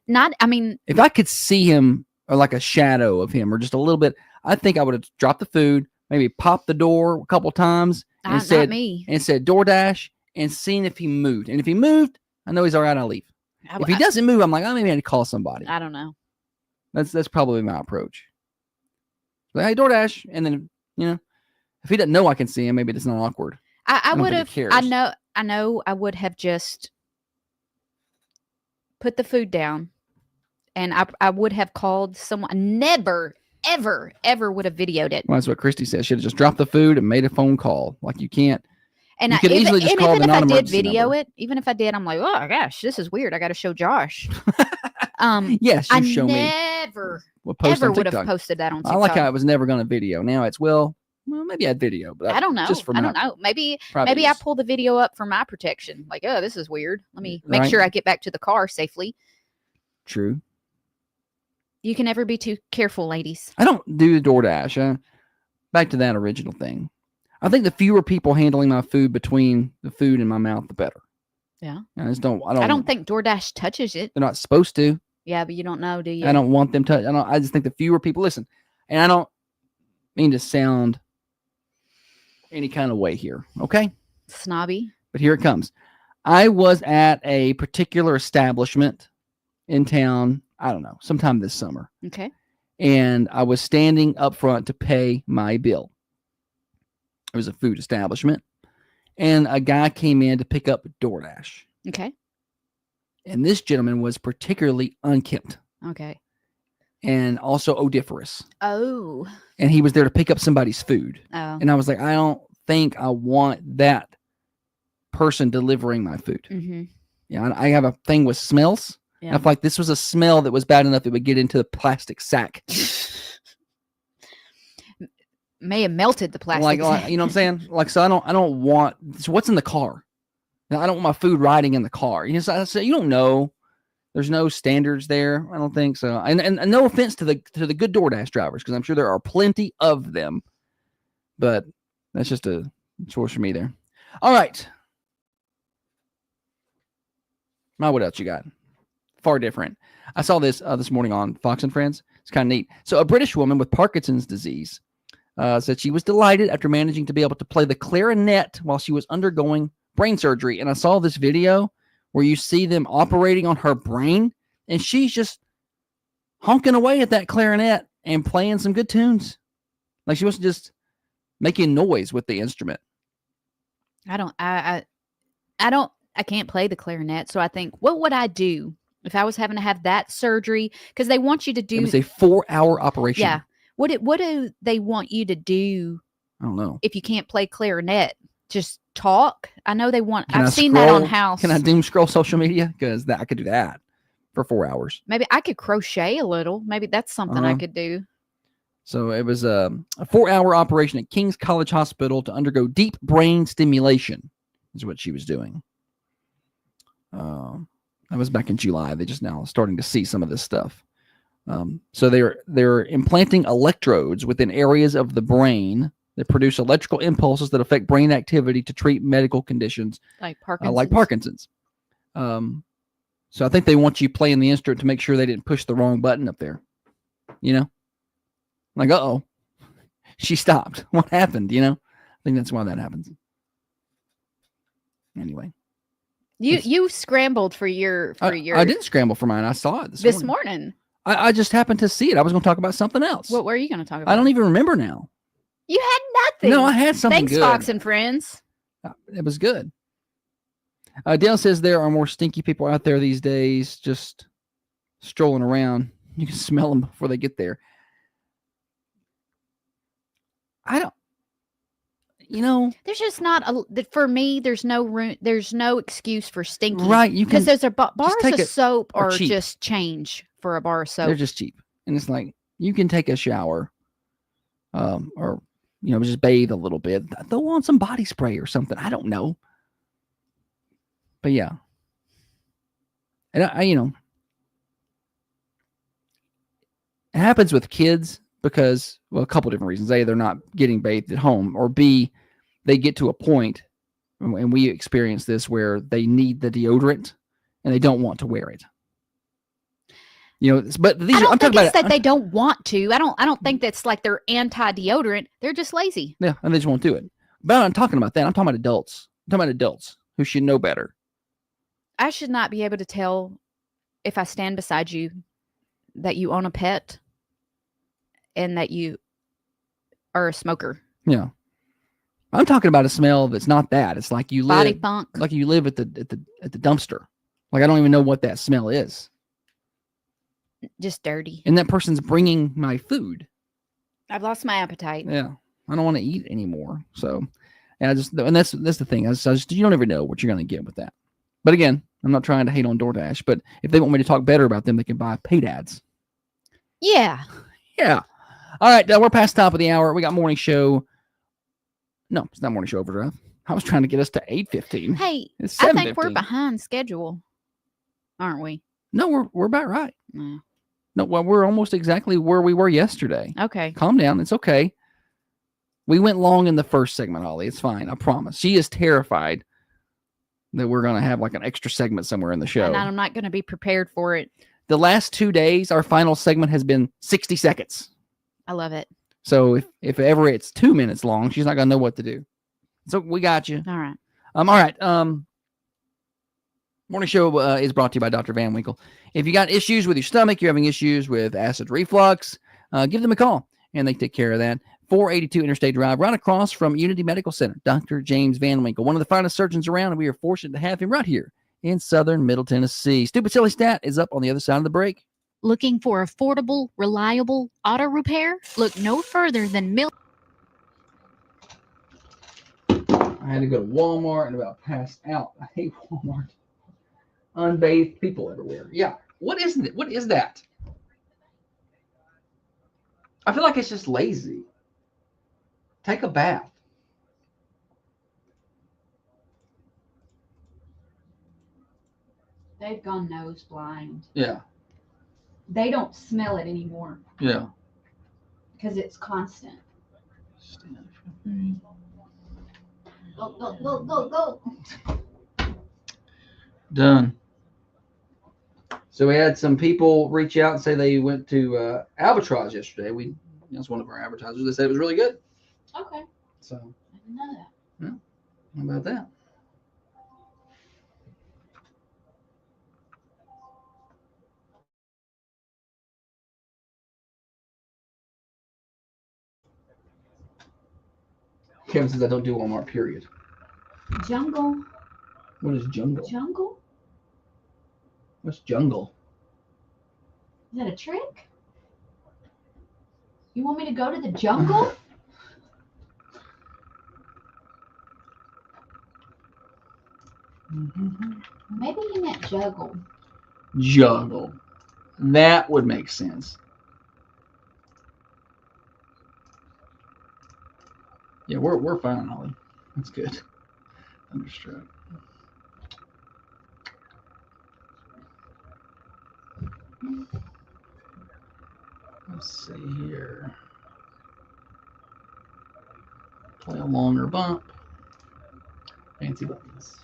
If I could see him or like a shadow of him or just a little bit, I think I would have dropped the food, maybe popped the door a couple times, and said DoorDash. And seeing if he moved. And if he moved, I know he's all right, I'll leave. If he doesn't move, I'm like, maybe I need to call somebody. I don't know. That's probably my approach. Like, hey, DoorDash. And then, if he doesn't know I can see him, maybe it's not awkward. I would have, I know I would have just put the food down and I would have called someone. Never, ever would have videoed it. Well, that's what Christy said. She should have just dropped the food and made a phone call. Like you can't. And you could easily just call the non-emergency number. Even if I did, I'm like, oh gosh, this is weird. I got to show Josh. Yes, you show me. Ever would have posted that on TikTok. I like how it was never going to video. Now it's well, maybe I had video, but I don't know. Just for I don't know. Maybe I pull the video up for my protection. Like, oh, this is weird. Let me make sure I get back to the car safely. True. You can never be too careful, ladies. I don't do the DoorDash. Back to that original thing. I think the fewer people handling my food between the food and my mouth, the better. Yeah. I don't think DoorDash touches it. They're not supposed to. Yeah, but you don't know, do you? I don't want them to. I just think the fewer people listen, and I don't mean to sound any kind of way here. Okay. Snobby. But here it comes. I was at a particular establishment in town. I don't know, sometime this summer. Okay. And I was standing up front to pay my bill. It was a food establishment, and a guy came in to pick up DoorDash. Okay. And this gentleman was particularly unkempt. Okay. And also odoriferous. Oh. And he was there to pick up somebody's food. Oh. And I was like, I don't think I want that person delivering my food. Mm-hmm. Yeah, I have a thing with smells. Yeah. I feel like this was a smell that was bad enough it would get into the plastic sack. May have melted the plastic. Like you know what I'm saying? Like, so I don't want. So what's in the car? I don't want my food riding in the car. You know, so you don't know. There's no standards there. I don't think so. And no offense to the good DoorDash drivers, because I'm sure there are plenty of them. But that's just a choice for me there. All right. Now, what else you got? Far different. I saw this this morning on Fox and Friends. It's kind of neat. So a British woman with Parkinson's disease said she was delighted after managing to be able to play the clarinet while she was undergoing brain surgery. And I saw this video where you see them operating on her brain, and she's just honking away at that clarinet and playing some good tunes. Like she wasn't just making noise with the instrument. I can't play the clarinet. So I think, what would I do if I was having to have that surgery? Because they want you to do. It was a 4-hour operation. Yeah. What do they want you to do? I don't know. If you can't play clarinet, just talk. I know they want. I've seen that on House. Can I doom scroll social media? Because I could do that for 4 hours. Maybe I could crochet a little. Maybe that's something I could do. So it was a 4-hour operation at King's College Hospital to undergo deep brain stimulation, is what she was doing. That was back in July. They just now starting to see some of this stuff. So they're implanting electrodes within areas of the brain that produce electrical impulses that affect brain activity to treat medical conditions Like Parkinson's. like Parkinson's. So I think they want you playing the instrument to make sure they didn't push the wrong button up there. You know, like, uh-oh, she stopped. What happened? You know, I think that's why that happens. Anyway, You scrambled for your I didn't scramble for mine. I saw it this morning. I just happened to see it. I was going to talk about something else. What were you going to talk about? I don't even remember now. You had nothing. No, I had something Thanks, good. Fox and Friends. It was good. Dale says there are more stinky people out there these days, just strolling around. You can smell them before they get there. I don't. You know, There's just not for me. There's no room. There's no excuse for stinky. right? You can. Because those are bars take of soap are are cheap. just change for a bar of soap. They're just cheap, and it's like you can take a shower, or just bathe a little bit. Throw on some body spray or something. I don't know. But yeah, and I it happens with kids because, well, a couple different reasons. A, they're not getting bathed at home, or B, they get to a point, and we experience this, where they need the deodorant and they don't want to wear it. But these I don't I'm think talking it's about that they don't want to. I don't think that's like they're anti-deodorant. They're just lazy. yeah, and they just won't do it. But I'm talking about that. I'm talking about adults. I'm talking about adults who should know better. I should not be able to tell if I stand beside you that you own a pet and that you are a smoker. Yeah, I'm talking about a smell that's not that. It's like you Body live funk. like you live at the dumpster. Like I don't even know what that smell is, Just dirty. and that person's bringing my food. I've lost my appetite. Yeah, I don't want to eat anymore. So, and that's the thing. I just you don't ever know what you're going to get with that. But again, I'm not trying to hate on DoorDash, but if they want me to talk better about them, they can buy paid ads. Yeah. Yeah. All right, we're past top of the hour. We got morning show. No, it's not morning show overdrive. I was trying to get us to 8:15. Hey, It's I think we're 7:15. behind schedule, aren't we? No, we're about right. No. No, well, we're almost exactly where we were yesterday. Okay. Calm down. It's okay. We went long in the first segment, Holly. It's fine. I promise. She is terrified that we're going to have like an extra segment somewhere in the show. And I'm not going to be prepared for it. The last 2 days, our final segment has been 60 seconds. I love it. So if ever it's 2 minutes long, she's not going to know what to do. So we got you. All right. All right. Morning show is brought to you by Dr. Van Winkle. If you got issues with your stomach, you're having issues with acid reflux, give them a call and they take care of that. 482 Interstate Drive, right across from Unity Medical Center. Dr. James Van Winkle, one of the finest surgeons around, and we are fortunate to have him right here in southern Middle Tennessee. Stupid Silly Stat is up on the other side of the break. Looking for affordable, reliable auto repair? Look no further than I had to go to Walmart and about passed out. I hate Walmart. Unbathed people everywhere. Yeah. What is it? What is that? I feel like it's just lazy. Take a bath. They've gone nose blind. Yeah. They don't smell it anymore Yeah. because it's constant. Go, go, go, go, go. Done. So we had some people reach out and say they went to Albatross yesterday. That's one of our advertisers. They said it was really good. Okay. So I didn't know that. how about that? Kevin says I don't do Walmart, period. Jungle. What is jungle? Jungle? What's jungle? Is that a trick? You want me to go to the jungle? Maybe you meant juggle. Juggle. That would make sense. Yeah, we're fine, Holly. That's good. Thunderstruck. Let's see here. Play a longer bump. Fancy buttons.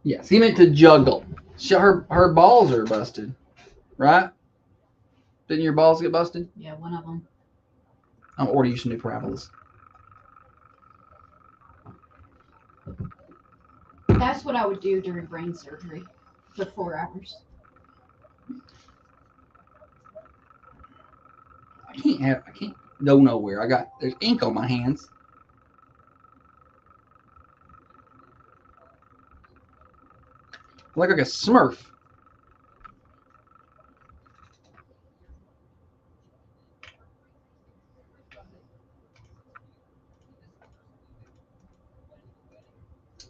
Yes, he meant to juggle. Her balls are busted, right? Didn't your balls get busted? Yeah, one of them. I'll order you some new parabolas. That's what I would do during brain surgery for 4 hours. I can't go nowhere. There's ink on my hands. I look like a Smurf.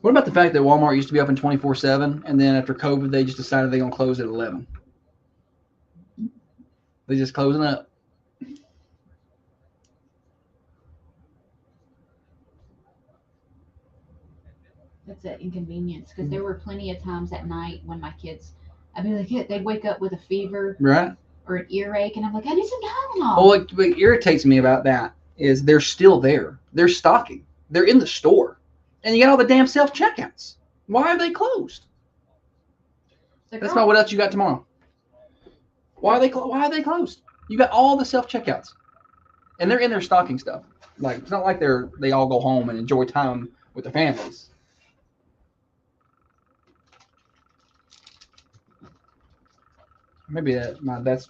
What about the fact that Walmart used to be open 24/7, and then after COVID, they just decided they're going to close at 11? They're just closing up. That's an inconvenience because there were plenty of times at night when my kids, I'd be like, they'd wake up with a fever Right? or an earache, and I'm like, I need some Tylenol. Well, what irritates me about that is they're still there. They're stocking. They're in the store. And you got all the damn self-checkouts. Why are they closed? That's not what else you got tomorrow. Why are they closed? You got all the self-checkouts. And they're in there stocking stuff. Like, it's not like they all go home and enjoy time with their families. Maybe that's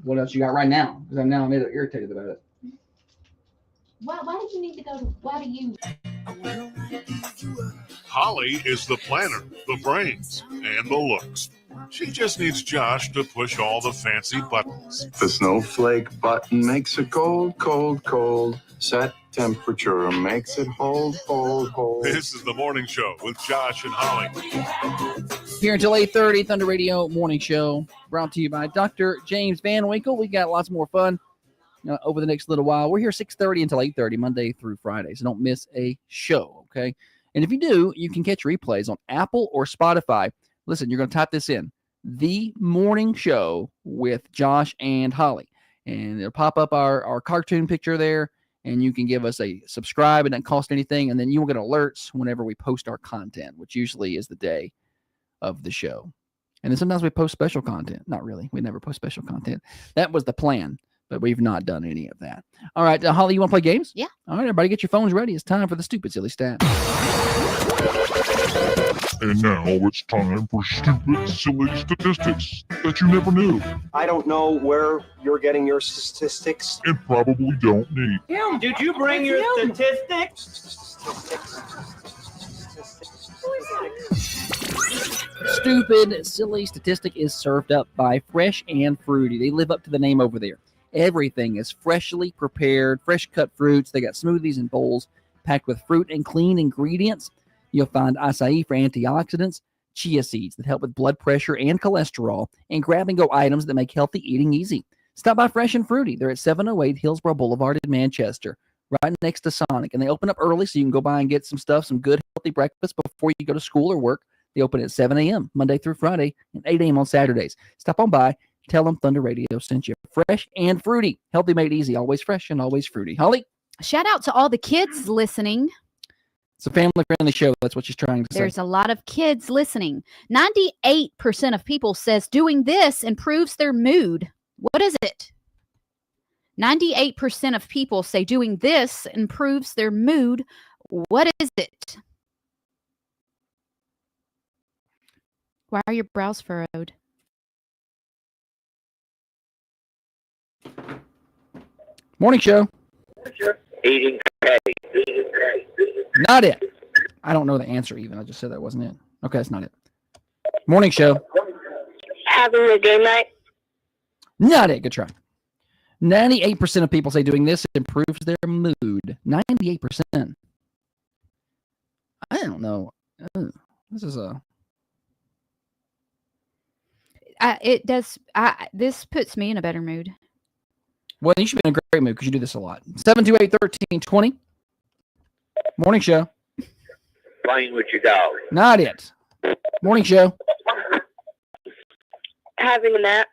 what else you got right now. Because I'm now irritated about it. Why did you need to go to, why do you? Holly is the planner, the brains, and the looks. She just needs Josh to push all the fancy buttons. The snowflake button makes it cold, cold, cold. Set temperature makes it hold, hold, hold. This is the morning show with Josh and Holly. Here until 8:30, Thunder Radio Morning Show, brought to you by Dr. James Van Winkle. We got lots more fun over the next little while. We're here 6:30 until 8:30, Monday through Friday, so don't miss a show, okay? And if you do, you can catch replays on Apple or Spotify. Listen, you're going to type this in, The Morning Show with Josh and Holly. And it'll pop up our cartoon picture there, and you can give us a subscribe. It doesn't cost anything, and then you'll get alerts whenever we post our content, which usually is the day of the show. And then sometimes we post special content. Not really. We never post special content. That was the plan, but we've not done any of that. All right, Holly, you want to play games? Yeah. All right, everybody get your phones ready. It's time for the Stupid Silly Stat. And now it's time for stupid, silly statistics that you never knew I don't know where you're getting your statistics. and probably don't need. Tim, did you bring your statistics? Stupid Silly Statistic is served up by Fresh and Fruity. They live up to the name over there. Everything is freshly prepared, fresh cut fruits. They got smoothies and bowls packed with fruit and clean ingredients. You'll find acai for antioxidants, chia seeds that help with blood pressure and cholesterol, and grab-and-go items that make healthy eating easy. Stop by Fresh and Fruity. They're at 708 Hillsborough Boulevard in Manchester, right next to Sonic. And they open up early so you can go by and get some stuff, some good, healthy breakfast before you go to school or work. They open at 7 a.m. Monday through Friday and 8 a.m. on Saturdays. Stop on by. Tell them Thunder Radio sent you. Fresh and Fruity. Healthy made easy. Always fresh and always fruity. Holly? Shout out to all the kids listening. It's a family-friendly show. That's what she's trying to There's say. a lot of kids listening. 98% of people says doing this improves their mood. What is it? 98% of people say doing this improves their mood. What is it? Why are your brows furrowed? Morning show. Eating Not it. I don't know the answer even. I just said that wasn't it. Okay, that's not it. Morning show. having a good night. Not it. Good try. 98% of people say doing this improves their mood. 98%. I don't know. This is a... It does. This puts me in a better mood. Well, you should be in a great mood because you do this a lot. 728-1320. Morning show. Playing with your dog. Not it. Morning show. Having a nap.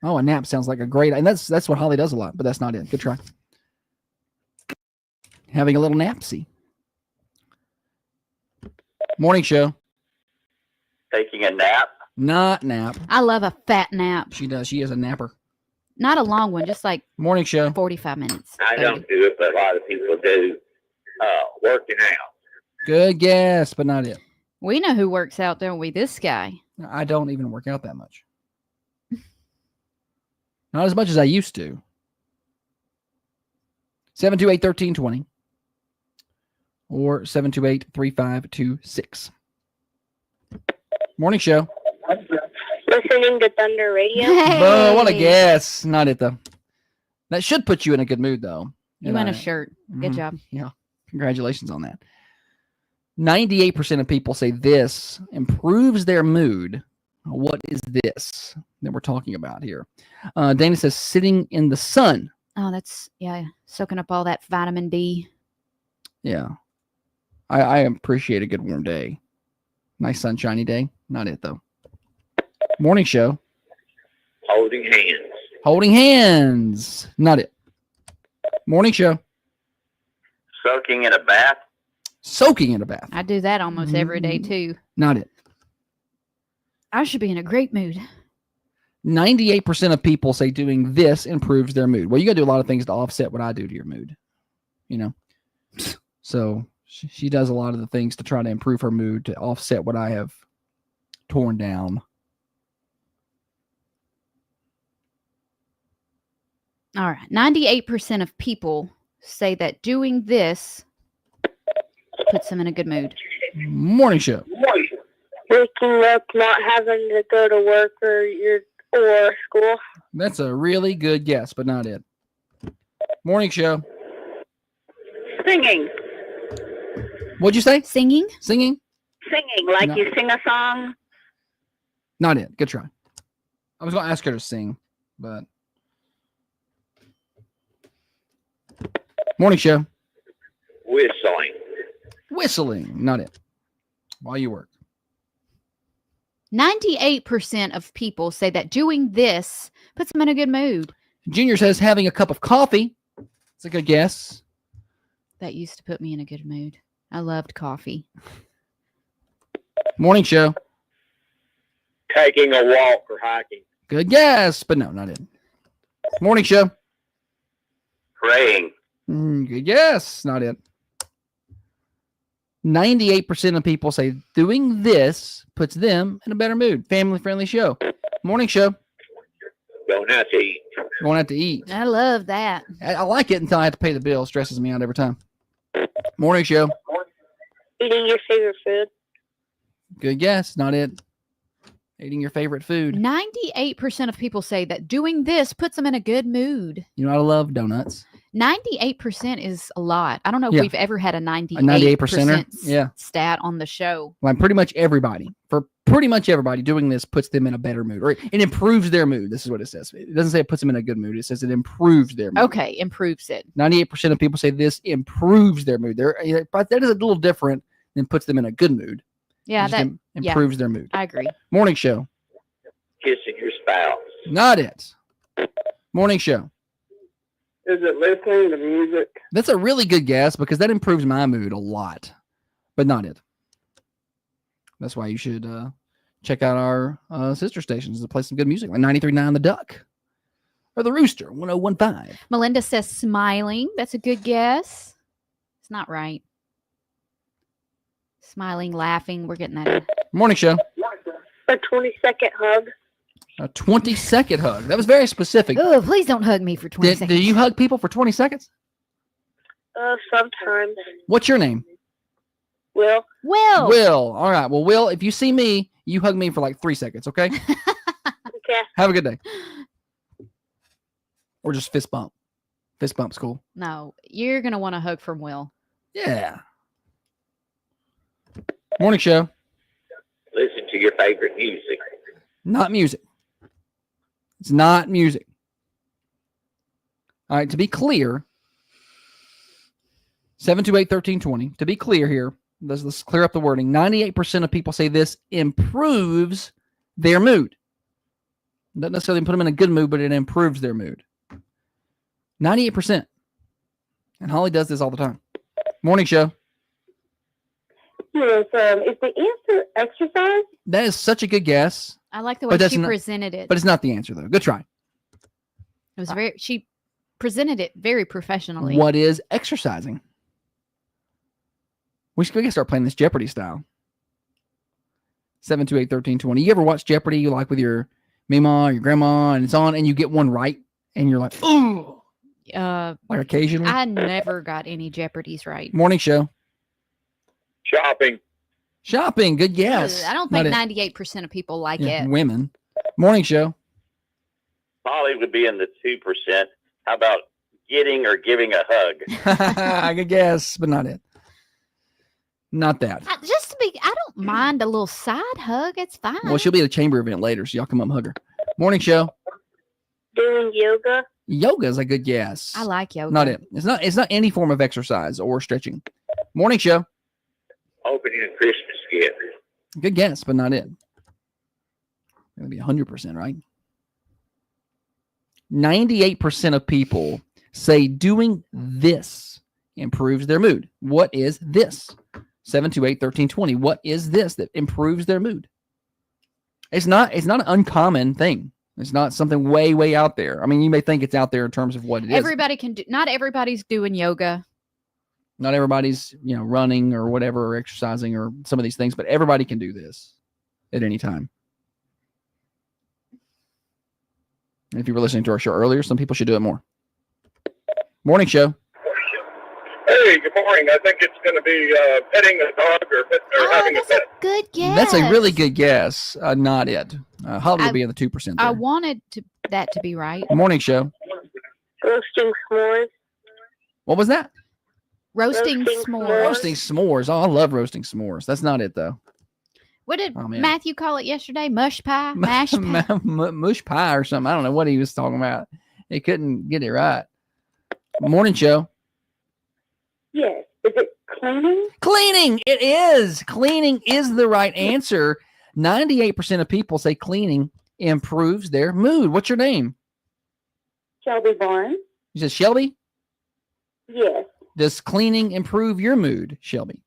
Oh, a nap sounds like a great, and that's what Holly does a lot, but that's not it. Good try. Having a little napsy. Morning show. Taking a nap. Not nap. I love a fat nap. She does. She is a napper. Not a long one, just like Morning show. 45 minutes. I 30. don't do it, but a lot of people do. Working out. Good guess, but not it. We know who works out, don't we? This guy. I don't even work out that much. Not as much as I used to. 728-1320 or 728-3526. Morning show. Listening to Thunder Radio. Hey. Oh, what a guess. Not it, though. That should put you in a good mood, though. You won a shirt. Good Mhm. job. Yeah. Congratulations on that. 98% of people say this improves their mood. What is this that we're talking about here? Dana says sitting in the sun. Oh, that's, soaking up all that vitamin D. Yeah. I appreciate a good warm day. Nice sunshiny day. Not it, though. Morning show. Holding hands. Holding hands. Not it. Morning show. Soaking in a bath. Soaking in a bath. I do that almost every day, Mm. too. Not it. I should be in a great mood. 98% of people say doing this improves their mood. Well, you got to do a lot of things to offset what I do to your mood, you know? So she does a lot of the things to try to improve her mood to offset what I have torn down. All right. 98% of people say that doing this puts them in a good mood. Morning show. Waking up, not having to go to work or school. That's a really good guess, but not it. Morning show. Singing. What'd you say? Singing? Singing? Singing. Like No. you sing a song. Not it. Good try. I was going to ask her to sing, but. Morning show. Whistling. Whistling. Not it. While you work. 98% of people say that doing this puts them in a good mood. Junior says having a cup of coffee. It's a good guess. That used to put me in a good mood. I loved coffee. Morning show. Taking a walk or hiking. Good guess, but no, not it. Morning show. Praying. Good guess, not it. 98% of people say doing this puts them in a better mood. Family-friendly show. Morning show. Going out to eat. Going out to eat. I love that. I like it until I have to pay the bill. It stresses me out every time. Morning show. Eating your favorite food. Good guess, not it. Eating your favorite food. 98% of people say that doing this puts them in a good mood. You know I love donuts. 98% is a lot. I don't know if Yeah. we've ever had a 98% 98%er? Yeah. stat on the show. Well, pretty much everybody, doing this puts them in a better mood, or it improves their mood. This is what it says. It doesn't say it puts them in a good mood. It says it improves their mood. Okay, improves it. 98% of people say this improves their mood. But that is a little different than puts them in a good mood. Yeah, It just that improves their mood. I agree. Morning show. Kissing your spouse. Not it. Morning show. Is it listening to music? That's a really good guess because that improves my mood a lot, but not it. That's why you should check out our sister stations to play some good music, like 93.9 The Duck or The Rooster, 101.5. Melinda says smiling. That's a good guess. It's not right. Smiling, laughing. We're getting that in. Morning show. A 20-second hug. A 20-second hug. That was very specific. Oh, please don't hug me for 20 Do seconds. you hug people for 20 seconds? Sometimes. What's your name? Will. Will. Will. All right. Well, Will, if you see me, you hug me for like 3 seconds, okay? Okay. Have a good day. Or just fist bump. Fist bump's cool. No, you're going to want a hug from Will. Yeah. Morning show. Listen to your favorite music. Not music. It's not music. All right, to be clear, 728-1320. To be clear here, let's clear up the wording. 98% of people say this improves their mood. Doesn't necessarily put them in a good mood, but it improves their mood. 98%. And Holly does this all the time. Morning show. Yes, is the answer exercise? That is such a good guess, I like the But way that's she not- presented it. but it's not the answer, though. Good try. It was she presented it very professionally. What is exercising? We can start playing this Jeopardy style. 728-1320. You ever watch Jeopardy, you like with your mama, your grandma, and it's on, and you get one right, and you're like, ooh, like occasionally. I never got any Jeopardies right. Morning show. Shopping. Good guess. I don't Not think it. 98% of people like Yeah, it. women. Morning show. Molly would be in the 2%. How about getting or giving a hug? Good guess, but not it. Not that. Just to be, I don't mind a little side hug. It's fine. Well, she'll be at a chamber event later, so y'all come up and hug her. Morning show. Doing yoga? Yoga is a good guess. I like yoga. Not it. It's not any form of exercise or stretching. Morning show. Opening a Christmas gift. Good guess, but not it. It'll be 100%, right? 98% of people say doing this improves their mood. What is this? 728-1320. What is this that improves their mood? It's not an uncommon thing. It's not something way, way out there. I mean, you may think it's out there in terms of what it is. Everybody can do. Not everybody's doing yoga. Not everybody's, running or whatever, or exercising or some of these things, but everybody can do this at any time. And if you were listening to our show earlier, some people should do it more. Morning show. Hey, good morning. I think it's going to be petting a dog or having a That's pet. a good guess. That's a really good guess. Not it. Holly will be in the 2%. I there. wanted that to be right. Morning show. Roasting s'mores? What was that? Roasting Roasting s'mores. Roasting s'mores. Oh, I love roasting s'mores. That's not it, though. What did Oh, man. Matthew call it yesterday? Mush pie? Mash pie? Mush pie or something. I don't know what he was talking about. He couldn't get it right. Morning show. Yes. Is it cleaning? Cleaning. It is. Cleaning is the right answer. 98% of people say cleaning improves their mood. What's your name? Shelby Barnes? You said Shelby? Yes. Does cleaning improve your mood, Shelby?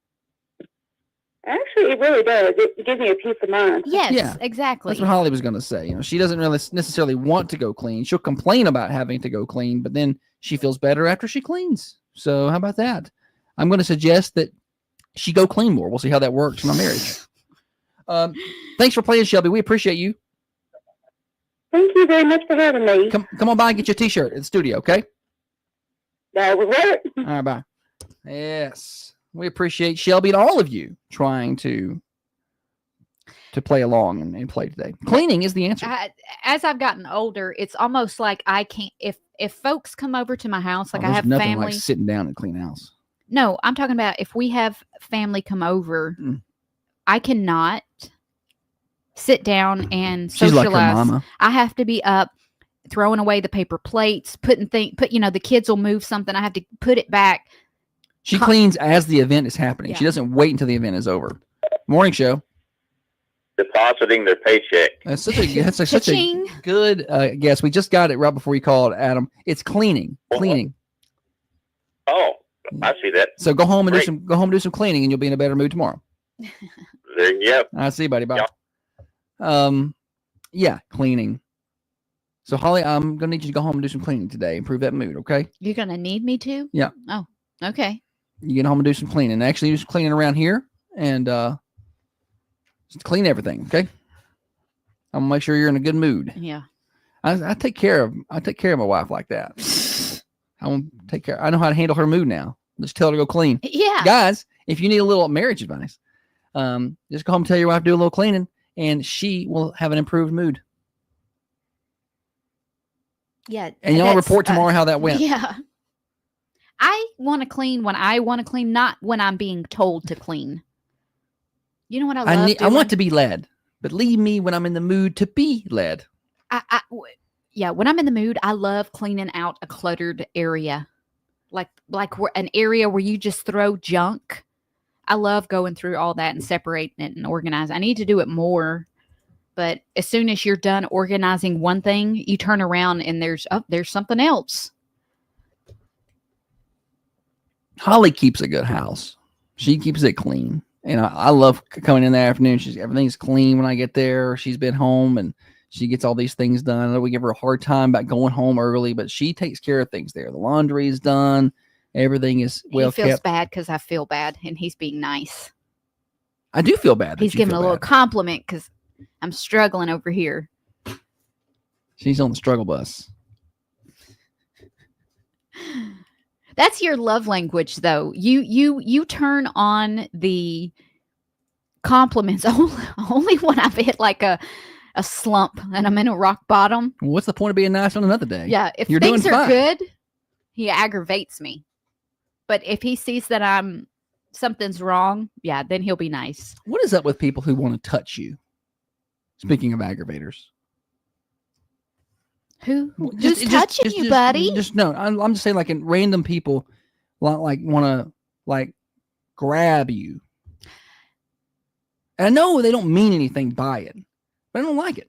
Actually, it really does. It gives me a peace of mind. Yes, Yeah. exactly. That's what Holly was going to say. She doesn't really necessarily want to go clean. She'll complain about having to go clean, but then she feels better after she cleans. So how about that? I'm going to suggest that she go clean more. We'll see how that works in my marriage. Thanks for playing, Shelby. We appreciate you. Thank you very much for having me. Come on by and get your T-shirt at the studio, okay? That was it. All right, bye. Yes, we appreciate Shelby and all of you trying to play along and play today. Cleaning is the answer. As I've gotten older, it's almost like I can't. If folks come over to my house, like I There's have nothing family. like sitting down and clean house. No, I'm talking about if we have family come over, Mm. I cannot sit down and She's socialize. like her mama. I have to be up, throwing away the paper plates, the kids will move something. I have to put it back. She cleans as the event is happening. Yeah. She doesn't wait until the event is over. Morning show. Depositing their paycheck. That's such a Cha-ching. good guess. We just got it right before you called, Adam. It's cleaning. Cleaning. Oh, I see that. So go home and Great. do some cleaning, and you'll be in a better mood tomorrow. There you go. I see, buddy. Bye. Yeah, cleaning. So Holly, I'm gonna need you to go home and do some cleaning today. Improve that mood, okay? You're gonna need me to? Yeah. Oh, okay. You get home and do some cleaning. Actually, do some cleaning around here and just clean everything, okay? I'm gonna make sure you're in a good mood. Yeah. I take care of my wife like that. I won't take care. I know how to handle her mood now. Just tell her to go clean. Yeah. Guys, if you need a little marriage advice, just go home and tell your wife to do a little cleaning, and she will have an improved mood. Yeah. And y'all that's, report tomorrow how that went. Yeah. I want to clean when I want to clean, not when I'm being told to clean. You know what I love I doing? want to be led, but leave me when I'm in the mood to be led. yeah, when I'm in the mood, I love cleaning out a cluttered area, like an area where you just throw junk. I love going through all that and separating it and organizing. I need to do it more, but as soon as you're done organizing one thing, you turn around and there's something else. Holly keeps a good house. She keeps it clean. And I love coming in the afternoon. Everything's clean when I get there. She's been home and she gets all these things done. I know we give her a hard time about going home early, but she takes care of things there. The laundry is done. Everything is well kept. He feels bad because I feel bad and he's being nice. I do feel bad. He's giving a little compliment because I'm struggling over here. She's on the struggle bus. That's your love language, though. You turn on the compliments only when I've hit like a slump and I'm in a rock bottom. Well, what's the point of being nice on another day? Yeah, if You're things doing are fine. good, he aggravates me. But if he sees that something's wrong, yeah, then he'll be nice. What is up with people who want to touch you? Speaking of aggravators. Who's touching you, buddy? No, I'm just saying, like, in random people, like want to like grab you. And I know they don't mean anything by it, but I don't like it.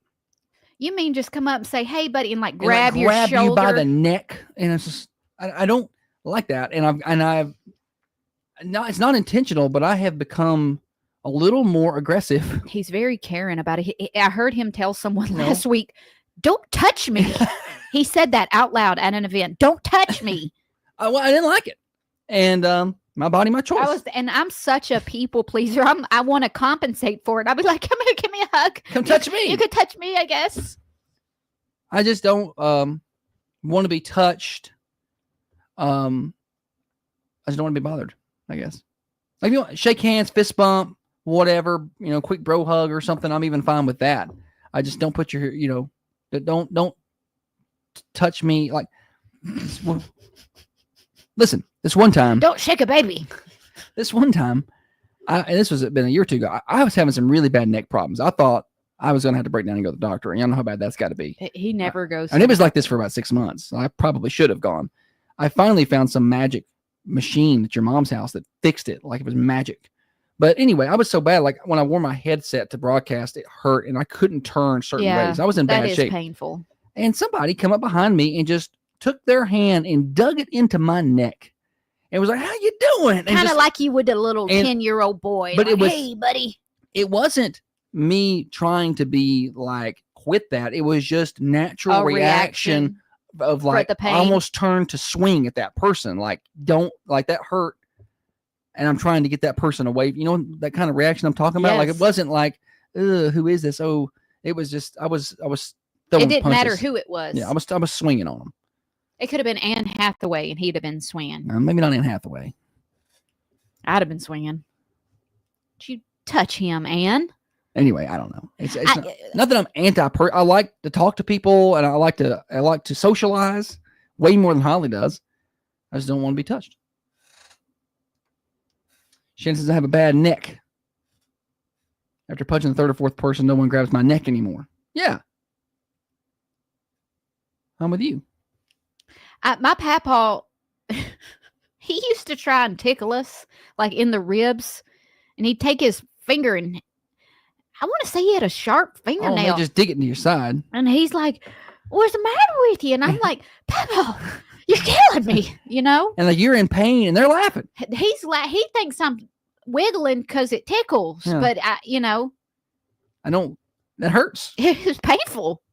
You mean just come up and say, "Hey, buddy," and like And, grab your grab shoulder you by the neck, and it's just I don't like that. And I've no, it's not intentional, but I have become a little more aggressive. He's very caring about it. I heard him tell someone last week, "Don't touch me." He said that out loud at an event. "Don't touch me." I didn't like it, and my body, my choice. I'm such a people pleaser. I want to compensate for it. I'll be like, "Come here, give me a hug. Come touch me. You could touch me, I guess." I just don't want to be touched. I just don't want to be bothered, I guess. Like, shake hands, fist bump, whatever, quick bro hug or something. I'm even fine with that. I just don't put your, don't touch me. Like, listen, this one time. Don't shake a baby. This one time, and this was been a year or two ago, I was having some really bad neck problems. I thought I was going to have to break down and go to the doctor. And y'all know how bad that's got to be. He never goes. And it was like this for about 6 months. So I probably should have gone. I finally found some magic machine at your mom's house that fixed it like it was magic. But anyway, I was so bad. Like, when I wore my headset to broadcast, it hurt and I couldn't turn certain ways. I was in bad shape. That is painful. And somebody come up behind me and just took their hand and dug it into my neck. And was like, "How you doing?" Kind of like you would a little 10-year-old boy. But like, it was, "Hey, buddy." It wasn't me trying to be like, quit that. It was just natural reaction of like, the pain. I almost turned to swing at that person. Like, don't, like, that hurt. And I'm trying to get that person away. You know, that kind of reaction I'm talking about? Like, it wasn't like, who is this? Oh, it was just, I was throwing It didn't punches. matter who it was. Yeah, I was swinging on him. It could have been Anne Hathaway and he'd have been swinging. Maybe not Anne Hathaway. I'd have been swinging. Did you touch him, Anne? Anyway, I don't know. It's not that I'm I like to talk to people and I like to socialize way more than Holly does. I just don't want to be touched. Shannon says I have a bad neck. After punching the third or fourth person, no one grabs my neck anymore. Yeah. I'm with you. My papaw, he used to try and tickle us, like in the ribs, and he'd take his finger and I want to say he had a sharp fingernail. Oh, just dig it into your side. And he's like, "What's the matter with you?" And I'm like, "Papa, you're killing me," And like, you're in pain and they're laughing. He thinks I'm wiggling because it tickles, but I don't, that hurts. It was painful.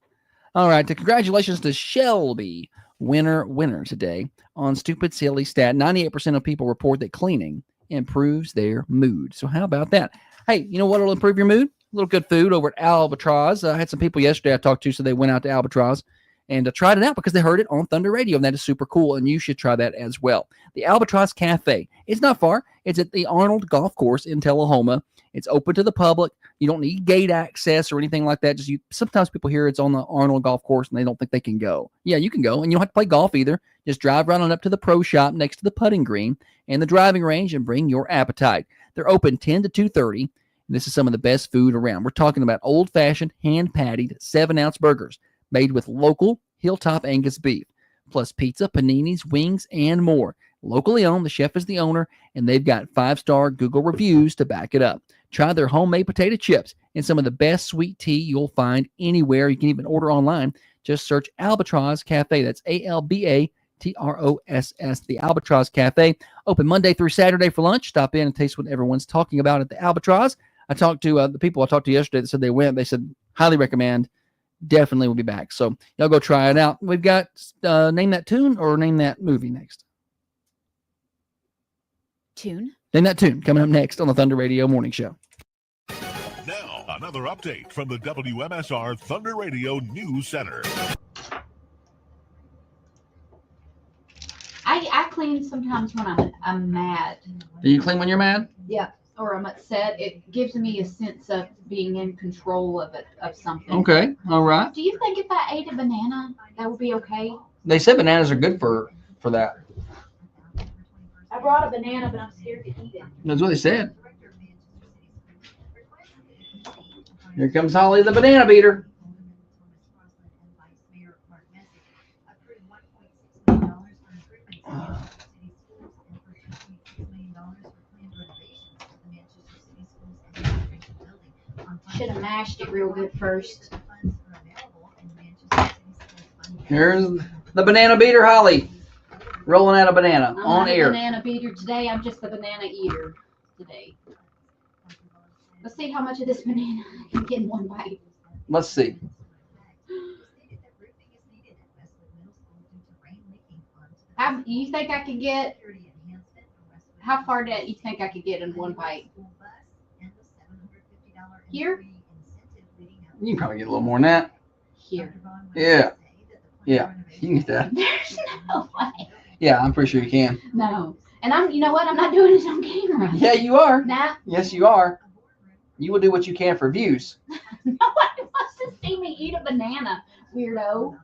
All right. Congratulations to Shelby. Winner today on Stupid Silly Stat. 98% of people report that cleaning improves their mood. So how about that? Hey, you know what will improve your mood? A little good food over at Albatross. I had some people yesterday I talked to, so they went out to Albatross and tried it out because they heard it on Thunder Radio, and that is super cool, and you should try that as well. The Albatross Cafe. It's not far. It's at the Arnold Golf Course in Tullahoma. It's open to the public. You don't need gate access or anything like that. Sometimes people hear it's on the Arnold Golf Course, and they don't think they can go. Yeah, you can go, and you don't have to play golf either. Just drive right on up to the pro shop next to the putting green and the driving range and bring your appetite. They're open 10 to 2:30. This is some of the best food around. We're talking about old-fashioned, hand-patted, 7-ounce burgers made with local Hilltop Angus beef, plus pizza, paninis, wings, and more. Locally owned, the chef is the owner, and they've got 5-star Google reviews to back it up. Try their homemade potato chips and some of the best sweet tea you'll find anywhere. You can even order online. Just search Albatross Cafe. That's ALBATROSS, the Albatross Cafe. Open Monday through Saturday for lunch. Stop in and taste what everyone's talking about at the Albatross. I talked to the people I talked to yesterday that said they went. They said, highly recommend. Definitely will be back. So y'all go try it out. We've got Name That Tune or Name That Movie next. Tune. Name That Tune coming up next on the Thunder Radio Morning Show. Now, another update from the WMSR Thunder Radio News Center. I clean sometimes when I'm mad. Do you clean when you're mad? Yeah. Or I'm upset. It gives me a sense of being in control of something. Okay. All right. Do you think if I ate a banana, that would be okay? They said bananas are good for that. I brought a banana, but I'm scared to eat it. That's what they said. Here comes Holly the banana beater. Should have mashed it real good first. Here's the banana beater, Holly. Rolling out a banana I'm on not air. a banana beater today. I'm just a banana eater today. Let's see how much of this banana I can get in one bite. Let's see. You think I could get? How far do you think I could get in one bite? Here? You can probably get a little more than that. Here. Yeah. Yeah. You can get that. There's no way. Yeah, I'm pretty sure you can. No. And you know what? I'm not doing it on camera. Yeah, you are. Nah. Yes, you are. You will do what you can for views. Nobody wants to see me eat a banana, weirdo.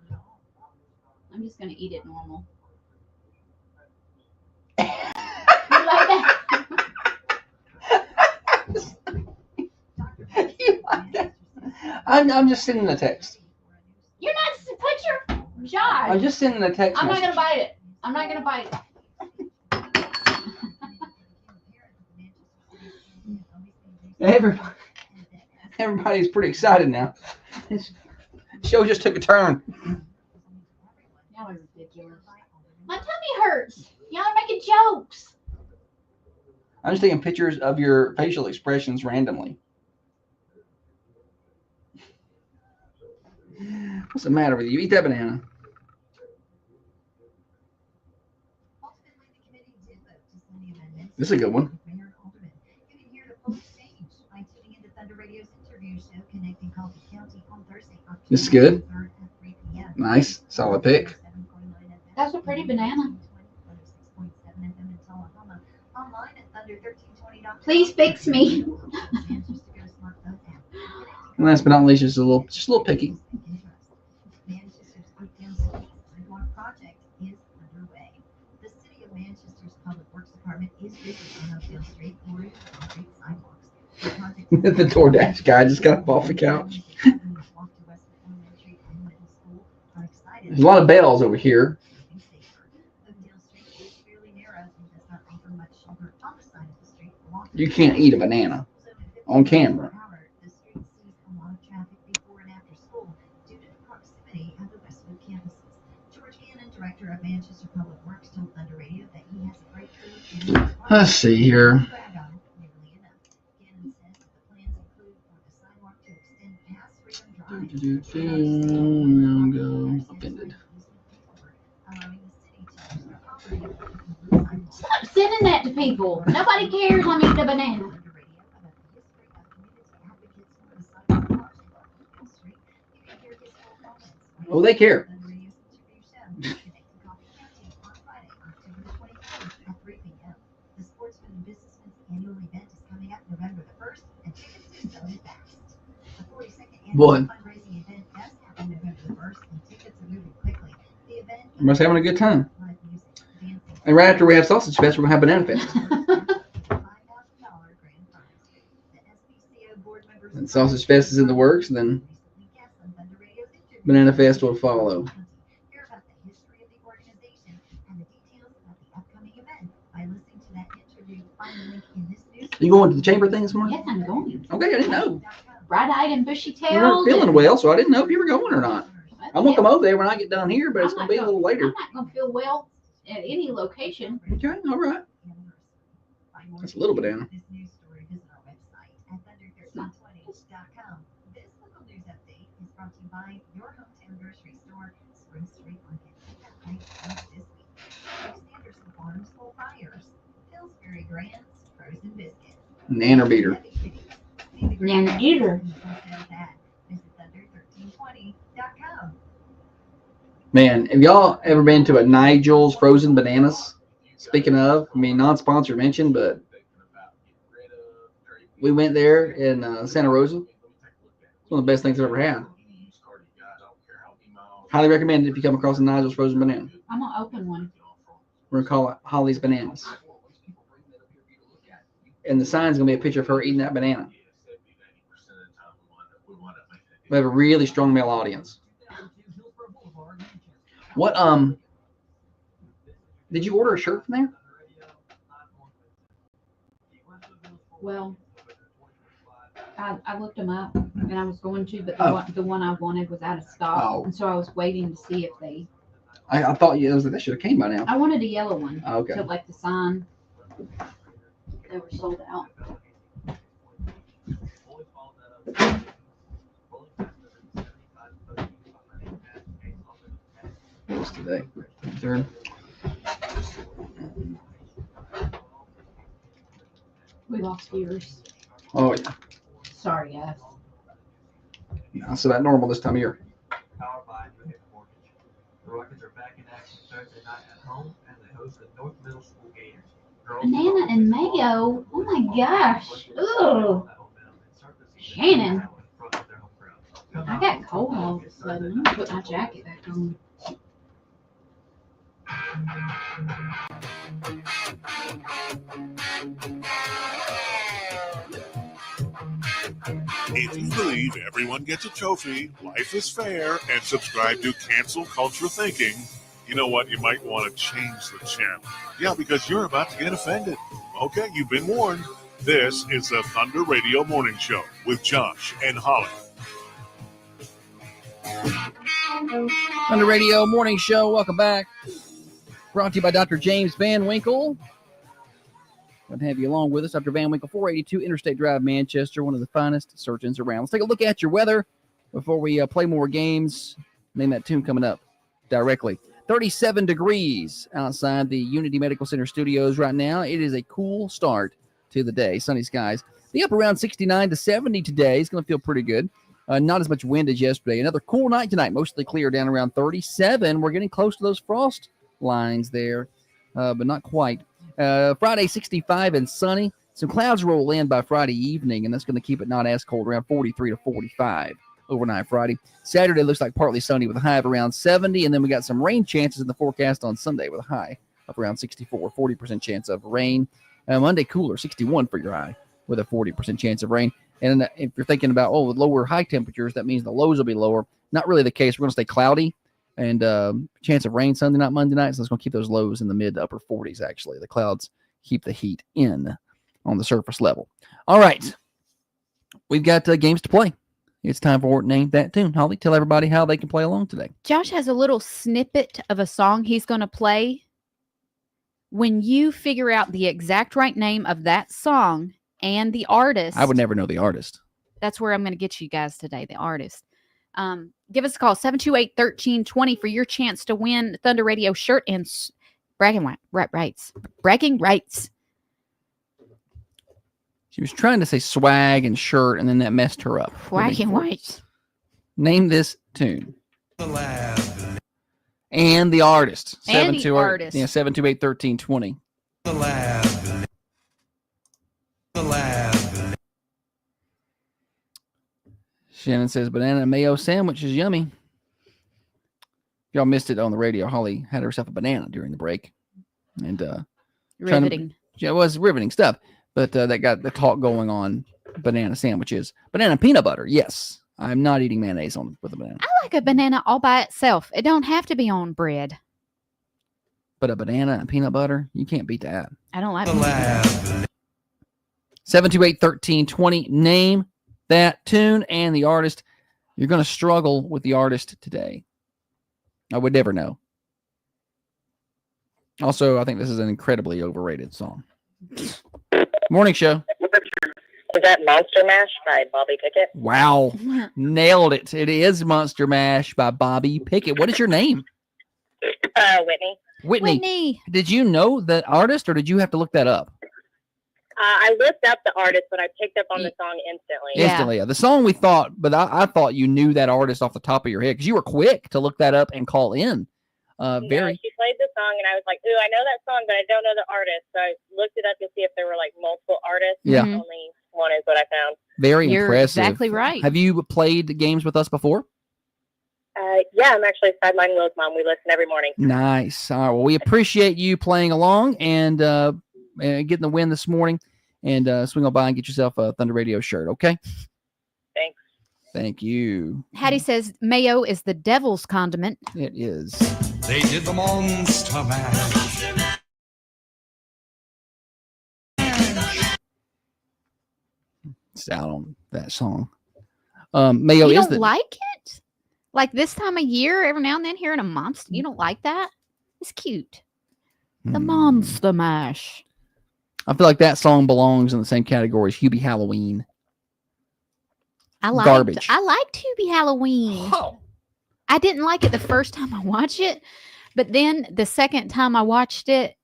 I'm just going to eat it normal. You like that? You like that? I'm just sending a text. You're not put your Josh. I'm just sending a text. I'm not message. gonna bite it. I'm not gonna bite it. Everybody's pretty excited now. This show just took a turn. Y'all are ridiculous. My tummy hurts. Y'all are making jokes. I'm just taking pictures of your facial expressions randomly. What's the matter with you? Eat that banana. This is a good one. This is good. Nice. Solid pick. That's a pretty banana. Please fix me. And last but not least, just a little picky. The DoorDash guy just got up off the couch. There's a lot of bells over here. You can't eat a banana on camera. Let's see here. Go offended. Stop sending that to people. Nobody cares I'm eating a banana. Oh, they care. What? Everybody's having a good time. And right after we have Sausage Fest, we're going to have Banana Fest. And Sausage Fest is in the works, and then Banana Fest will follow. You going to the chamber thing this morning? Yes, I'm going. Okay, I didn't know. Bright-eyed and bushy-tailed. You weren't feeling and- well, so I didn't know if you were going or not. I'm gonna Yeah. come over there when I get done here, but it's I'm gonna not be a little later. I'm not going to feel well at any location. Okay, all right. That's a little banana. This news story, visit our website at thunder1320.com. This local news update is brought to you by your hometown grocery store, Spring Street Market. Thanks this week. Sanderson Farms Full Fryers, Pillsbury Grants, Frozen Biscuits. Nanner beater. Nanner eater. Visit thunder1320.com. Man, have y'all ever been to a Nigel's Frozen Bananas? Speaking of, I mean, non-sponsor mentioned, but we went there in Santa Rosa. It's one of the best things I've ever had. Highly recommend it if you come across a Nigel's Frozen Banana. I'm going to open one. We're going to call it Holly's Bananas. And the sign's going to be a picture of her eating that banana. We have a really strong male audience. What, did you order a shirt from there? Well, I looked them up and I was going to, but the one I wanted was out of stock. Oh. And so I was waiting to see if they. I thought it was that should have came by now. I wanted a yellow one. Oh, okay. To like the sign. They were sold out. What's today? Third. We lost viewers. Oh yeah. Sorry, guys. So that normal this time of year. Powered by New Haven Mortgage. The Rockets are back in action Thursday night at home and they host the North Middle School Gators. Banana and mayo. Oh my gosh. Ugh. Shannon. I got cold all of a sudden. I'm gonna put my jacket back on. If you believe everyone gets a trophy, life is fair, and subscribe to Cancel Culture Thinking, you know what? You might want to change the channel. Yeah, because you're about to get offended. Okay, you've been warned. This is the Thunder Radio Morning Show with Josh and Holly. Thunder Radio Morning Show. Welcome back. Brought to you by Dr. James Van Winkle. Glad to have you along with us. Dr. Van Winkle, 482 Interstate Drive, Manchester, one of the finest surgeons around. Let's take a look at your weather before we play more games. Name that tune coming up directly. 37 degrees outside the Unity Medical Center studios right now. It is a cool start to the day. Sunny skies. Be up around 69 to 70 today. It's going to feel pretty good. Not as much wind as yesterday. Another cool night tonight. Mostly clear down around 37. We're getting close to those frost lines there, but not quite. Friday, 65 and sunny. Some clouds roll in by Friday evening, and that's going to keep it not as cold, around 43 to 45 overnight Friday. Saturday looks like partly sunny with a high of around 70, and then we got some rain chances in the forecast on Sunday with a high of around 64, 40% chance of rain. Monday, cooler, 61 for your high with a 40% chance of rain. And if you're thinking about, with lower high temperatures, that means the lows will be lower. Not really the case. We're going to stay cloudy and chance of rain Sunday night, Monday night. So it's going to keep those lows in the mid to upper 40s, actually. The clouds keep the heat in on the surface level. All right. We've got games to play. It's time for Name That Tune. Holly, tell everybody how they can play along today. Josh has a little snippet of a song he's going to play. When you figure out the exact right name of that song and the artist. I would never know the artist. That's where I'm going to get you guys today, the artist. Give us a call, 728-1320 for your chance to win Thunder Radio shirt and bragging rights. Bragging rights. She was trying to say swag and shirt, and then that messed her up. Bragging rights. Name this tune. And the artist. And the artist. Yeah, 728-1320. The lab. Shannon says banana and mayo sandwich is yummy. If y'all missed it on the radio, Holly had herself a banana during the break. And riveting. It was riveting stuff. But that got the talk going on banana sandwiches. Banana and peanut butter, yes. I'm not eating mayonnaise with a banana. I like a banana all by itself. It don't have to be on bread. But a banana and peanut butter, you can't beat that. I don't like the lab. 728-1320. Name that tune and the artist. You're going to struggle with the artist today. I would never know. Also, I think this is an incredibly overrated song. Morning show. Is that Monster Mash by Bobby Pickett? Wow. Nailed it. It is Monster Mash by Bobby Pickett. What is your name? Whitney. Whitney. Did you know the artist or did you have to look that up? I looked up the artist, but I picked up on the song instantly. Instantly. Yeah. The song we thought, but I thought you knew that artist off the top of your head because you were quick to look that up and call in. Very. She played the song, and I was like, "Ooh, I know that song, but I don't know the artist." So I looked it up to see if there were like multiple artists. Yeah. Only one is what I found. Very You're impressive. exactly right. Have you played games with us before? Yeah, I'm actually Sideline Will's mom. We listen every morning. Nice. All right. Well, we appreciate you playing along and getting the win this morning. And swing on by and get yourself a Thunder Radio shirt, okay? Thanks. Thank you. Hattie says mayo is the devil's condiment. It is. They did the Monster Mash. It's out on that song. Mayo You is don't the like it? Like this time of year, every now and then hearing a monster. You don't like that? It's cute. The Monster Mash. I feel like that song belongs in the same category as Hubie Halloween. Garbage. I liked Hubie Halloween. Oh. I didn't like it the first time I watched it, but then the second time I watched it,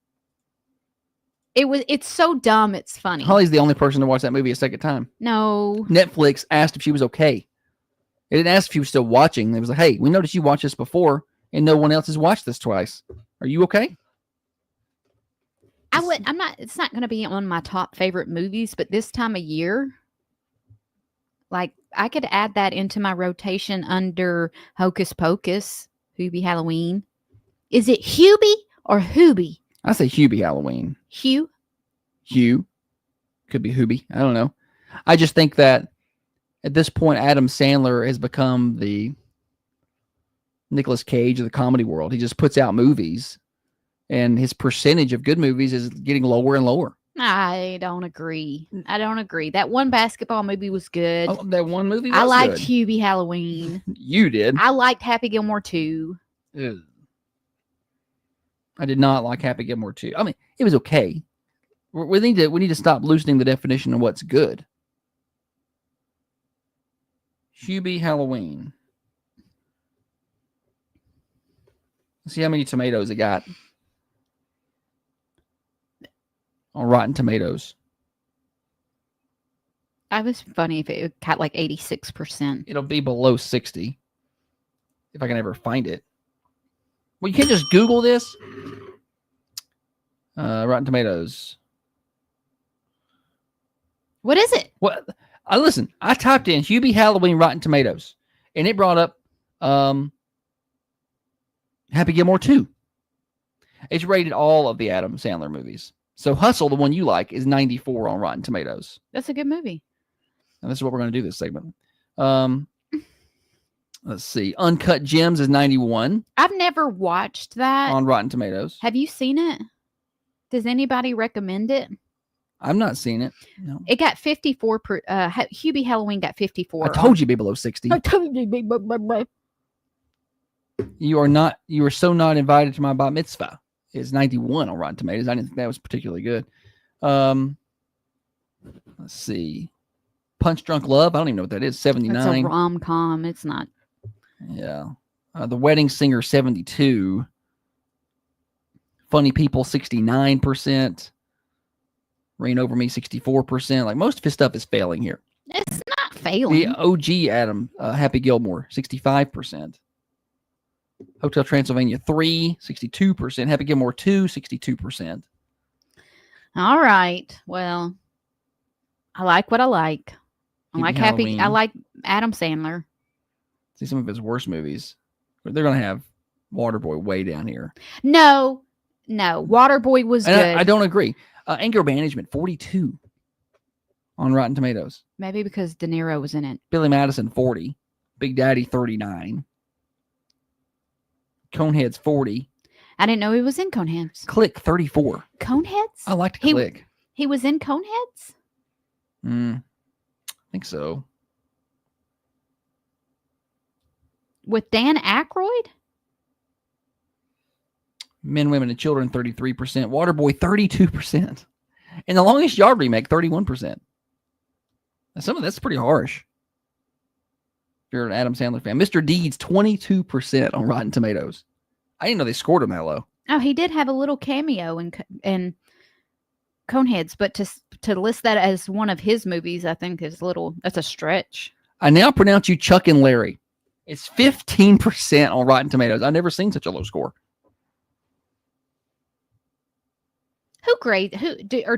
it's so dumb. It's funny. Holly's the only person to watch that movie a second time. No. Netflix asked if she was okay. It didn't ask if she was still watching. It was like, hey, we noticed you watched this before, and no one else has watched this twice. Are you okay? I'm not. It's not going to be on my top favorite movies, but this time of year, like I could add that into my rotation under Hocus Pocus, Hubie Halloween. Is it Hubie or Hoobie? I say Hubie Halloween. Hugh. Could be Hubie. I don't know. I just think that at this point, Adam Sandler has become the Nicolas Cage of the comedy world. He just puts out movies, and his percentage of good movies is getting lower and lower. I don't agree. That one basketball movie was good. Oh, that one movie was I liked good. Hubie Halloween. You did. I liked Happy Gilmore 2. Ew. I did not like Happy Gilmore 2. I mean, it was okay. We need to stop loosening the definition of what's good. Hubie Halloween. Let's see how many tomatoes it got on Rotten Tomatoes. I was funny if it got like 86%. It'll be below 60 if I can ever find it. Well, you can't just Google this. Rotten Tomatoes. What is it? What? Listen, I typed in Hubie Halloween Rotten Tomatoes, and it brought up Happy Gilmore 2. It's rated all of the Adam Sandler movies. So Hustle, the one you like, is 94 on Rotten Tomatoes. That's a good movie. And this is what we're going to do this segment. Let's see. Uncut Gems is 91 I've never watched that. on Rotten Tomatoes. Have you seen it? Does anybody recommend it? I've not seen it. No. It got 54. Hubie Halloween got 54. I told you it'd be below 60. I told you. You are so not invited to my bar mitzvah. It's 91 on Rotten Tomatoes. I didn't think that was particularly good. Let's see. Punch Drunk Love. I don't even know what that is. 79. It's a rom-com. It's not. Yeah. The Wedding Singer, 72. Funny People, 69%. Reign Over Me, 64%. Like most of his stuff is failing here. It's not failing. The OG Adam, Happy Gilmore, 65%. Hotel Transylvania 3, 62%. Happy Gilmore 2, 62%. All right. Well, I like what I like. Halloween. I like Adam Sandler. See some of his worst movies. They're going to have Waterboy way down here. No. Waterboy was And good. I don't agree. Anger Management, 42 on Rotten Tomatoes. Maybe because De Niro was in it. Billy Madison, 40. Big Daddy, 39. Coneheads, 40. I didn't know he was in Coneheads. Click, 34. Coneheads? I liked He- Click. He was in Coneheads? I think so. With Dan Aykroyd? Men, Women, and Children, 33%. Waterboy, 32%. And The Longest Yard remake, 31%. Now, some of that's pretty harsh. If you're an Adam Sandler fan. Mr. Deeds, 22% on Rotten Tomatoes. I didn't know they scored him that low. Oh, he did have a little cameo in Coneheads, but to list that as one of his movies, I think that's a stretch. I now pronounce you Chuck and Larry. It's 15% on Rotten Tomatoes. I've never seen such a low score.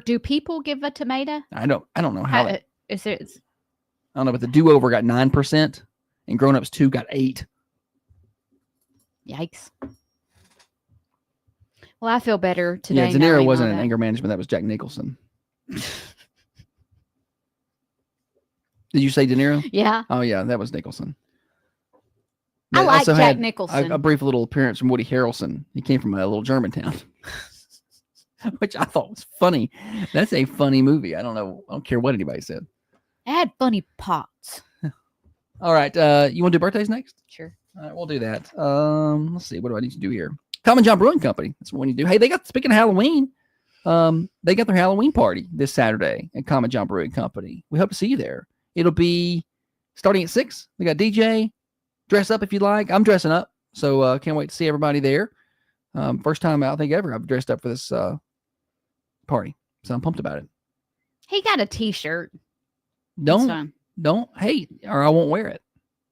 Do people give a tomato? I don't know how. I I don't know, but The Do-Over got 9%, and Grown Ups 2 got 8%. Yikes. Well, I feel better today. Yeah, De Niro wasn't in Anger Management. That was Jack Nicholson. Did you say De Niro? Yeah. Oh, yeah, that was Nicholson. I They like also Jack had Nicholson. A brief little appearance from Woody Harrelson. He came from a little German town, which I thought was funny. That's a funny movie. I don't care what anybody said. It had funny pots. All right. You want to do birthdays next? Sure. All right, we'll do that. Let's see. What do I need to do here? Common John Brewing Company. That's what we need to do. Hey, speaking of Halloween, they got their Halloween party this Saturday at Common John Brewing Company. We hope to see you there. It'll be starting at 6. They got DJ. Dress up if you like. I'm dressing up, so can't wait to see everybody there. First time I think ever I've dressed up for this party, so I'm pumped about it. He got a T-shirt. Don't hate, or I won't wear it.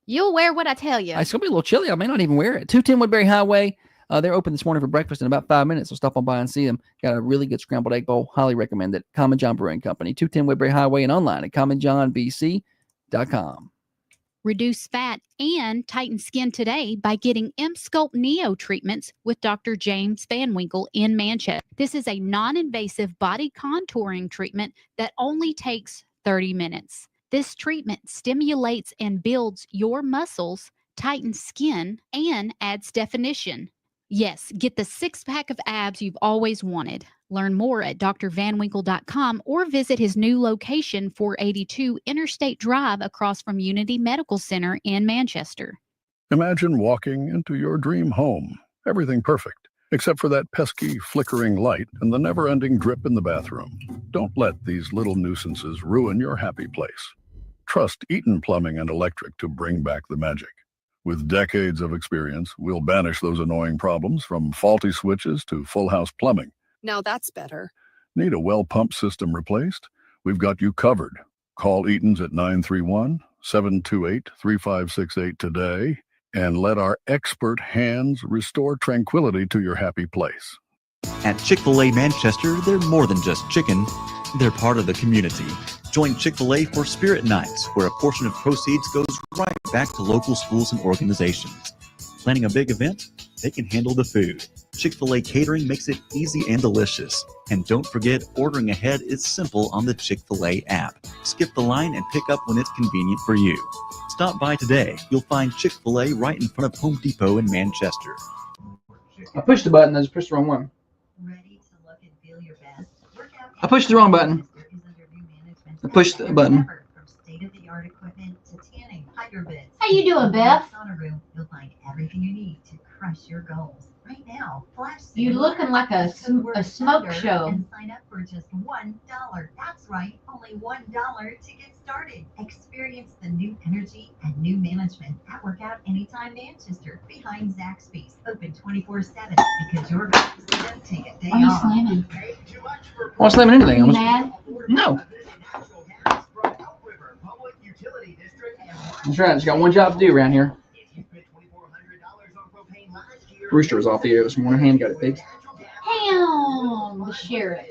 You'll wear what I tell you. It's gonna be a little chilly. I may not even wear it. 210 Woodbury Highway. They're open this morning for breakfast in about 5 minutes, so stop on by and see them. Got a really good scrambled egg bowl. Highly recommend it. Common John Brewing Company, 210 Woodbury Highway, and online at commonjohnbc.com. Reduce fat and tighten skin today by getting M-Sculpt Neo treatments with Dr. James Van Winkle in Manchester. This is a non-invasive body contouring treatment that only takes 30 minutes. This treatment stimulates and builds your muscles, tightens skin, and adds definition. Yes, get the 6-pack of abs you've always wanted. Learn more at drvanwinkle.com or visit his new location, 482 Interstate Drive, across from Unity Medical Center in Manchester. Imagine walking into your dream home. Everything perfect, except for that pesky flickering light and the never-ending drip in the bathroom. Don't let these little nuisances ruin your happy place. Trust Eaton Plumbing and Electric to bring back the magic. With decades of experience, we'll banish those annoying problems, from faulty switches to full house plumbing. Now that's better. Need a well pump system replaced? We've got you covered. Call Eaton's at 931-728-3568 today and let our expert hands restore tranquility to your happy place. At Chick-fil-A Manchester, they're more than just chicken. They're part of the community. Join Chick-fil-A for Spirit Nights, where a portion of proceeds goes right back to local schools and organizations. Planning a big event? They can handle the food. Chick-fil-A catering makes it easy and delicious. And don't forget, ordering ahead is simple on the Chick-fil-A app. Skip the line and pick up when it's convenient for you. Stop by today. You'll find Chick-fil-A right in front of Home Depot in Manchester. I pushed the button. I just pushed the wrong one. I pushed the wrong button. I pushed the button. How you doing, Beth? You'll find everything you need to crush your goals. Right now, flash You looking like a smoke show. And sign up for just $1. That's right, only $1 to get started. Experience the new energy and new management at Workout Anytime Manchester behind Zaxby's. Open 24/7 because your goals don't take a day Why are you off. slamming? I'm not slamming anything. Are you I'm mad? No. That's right. Just got one job to do around here. Rooster was off the air this morning. Hand got it fixed. Ham, the sheriff.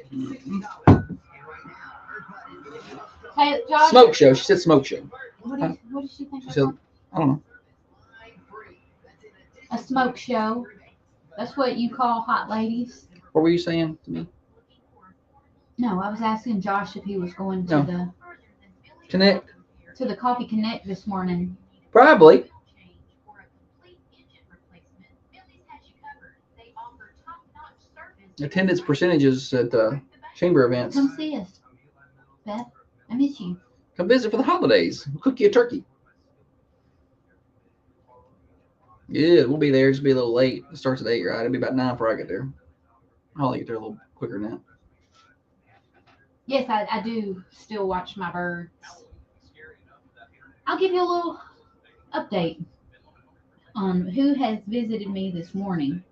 Hey, Josh. Smoke show. She said smoke show. What did she think? She said, I don't know. A smoke show. That's what you call hot ladies. What were you saying to me? No, I was asking Josh if he was going to No. Connect. the Coffee Connect this morning. Probably. Attendance percentages at chamber events. Come see us, Beth. I miss you. Come visit for the holidays. We'll cook you a turkey. Yeah, we'll be there. Just be a little late. It starts at 8, right? It'll be about 9 before I get there. I'll get there a little quicker than that. Yes, I do still watch my birds. I'll give you a little update on who has visited me this morning.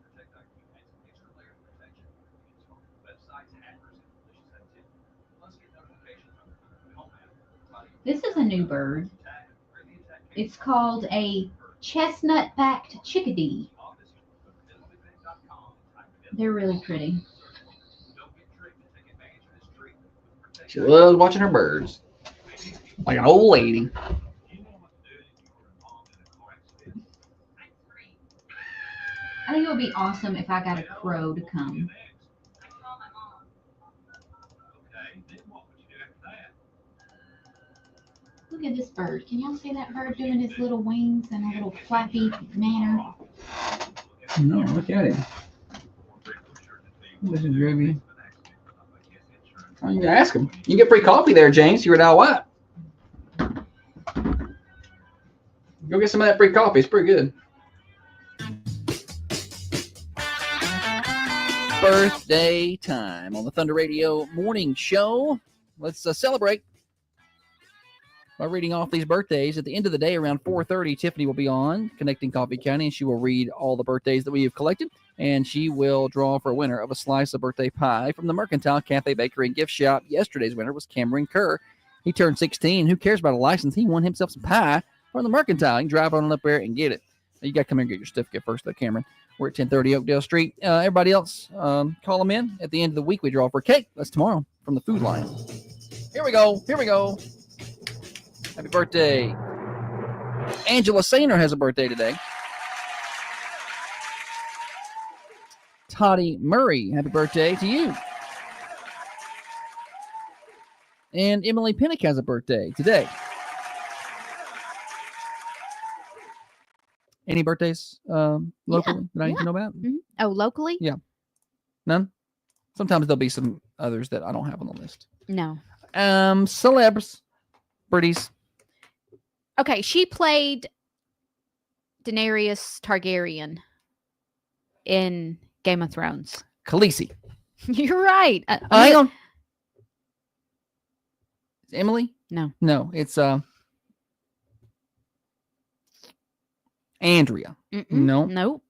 This is a new bird. It's called a chestnut-backed chickadee. They're really pretty. She loves watching her birds. Like an old lady. I think it would be awesome if I got a crow to come. Look at this bird. Can y'all see that bird doing his little wings in a little flappy manner? No, look at him. This is groovy. Oh, you can ask him. You can get free coffee there, James. You're at Al White. Go get some of that free coffee. It's pretty good. Birthday time on the Thunder Radio Morning Show. Let's celebrate by reading off these birthdays. At the end of the day, around 4:30, Tiffany will be on Connecting Coffee County, and she will read all the birthdays that we have collected, and she will draw for a winner of a slice of birthday pie from the Mercantile Cafe Bakery and Gift Shop. Yesterday's winner was Cameron Kerr. He turned 16. Who cares about a license? He won himself some pie from the Mercantile. You can drive on up there and get it. You got to come here and get your certificate first, though, Cameron. We're at 1030 Oakdale Street. Everybody else, call them in. At the end of the week, we draw for cake. That's tomorrow from the Food Line. Here we go. Here we go. Happy birthday. Angela Sainer has a birthday today. Toddy Murray, happy birthday to you. And Emily Pinnock has a birthday today. Any birthdays locally that I need to know about? Mm-hmm. Oh, locally? Yeah. None? Sometimes there'll be some others that I don't have on the list. No. Celebs. Birdies. Okay, she played Daenerys Targaryen in Game of Thrones. Khaleesi. You're right. Hang on. Emily? No. No, it's Andrea. No. Nope.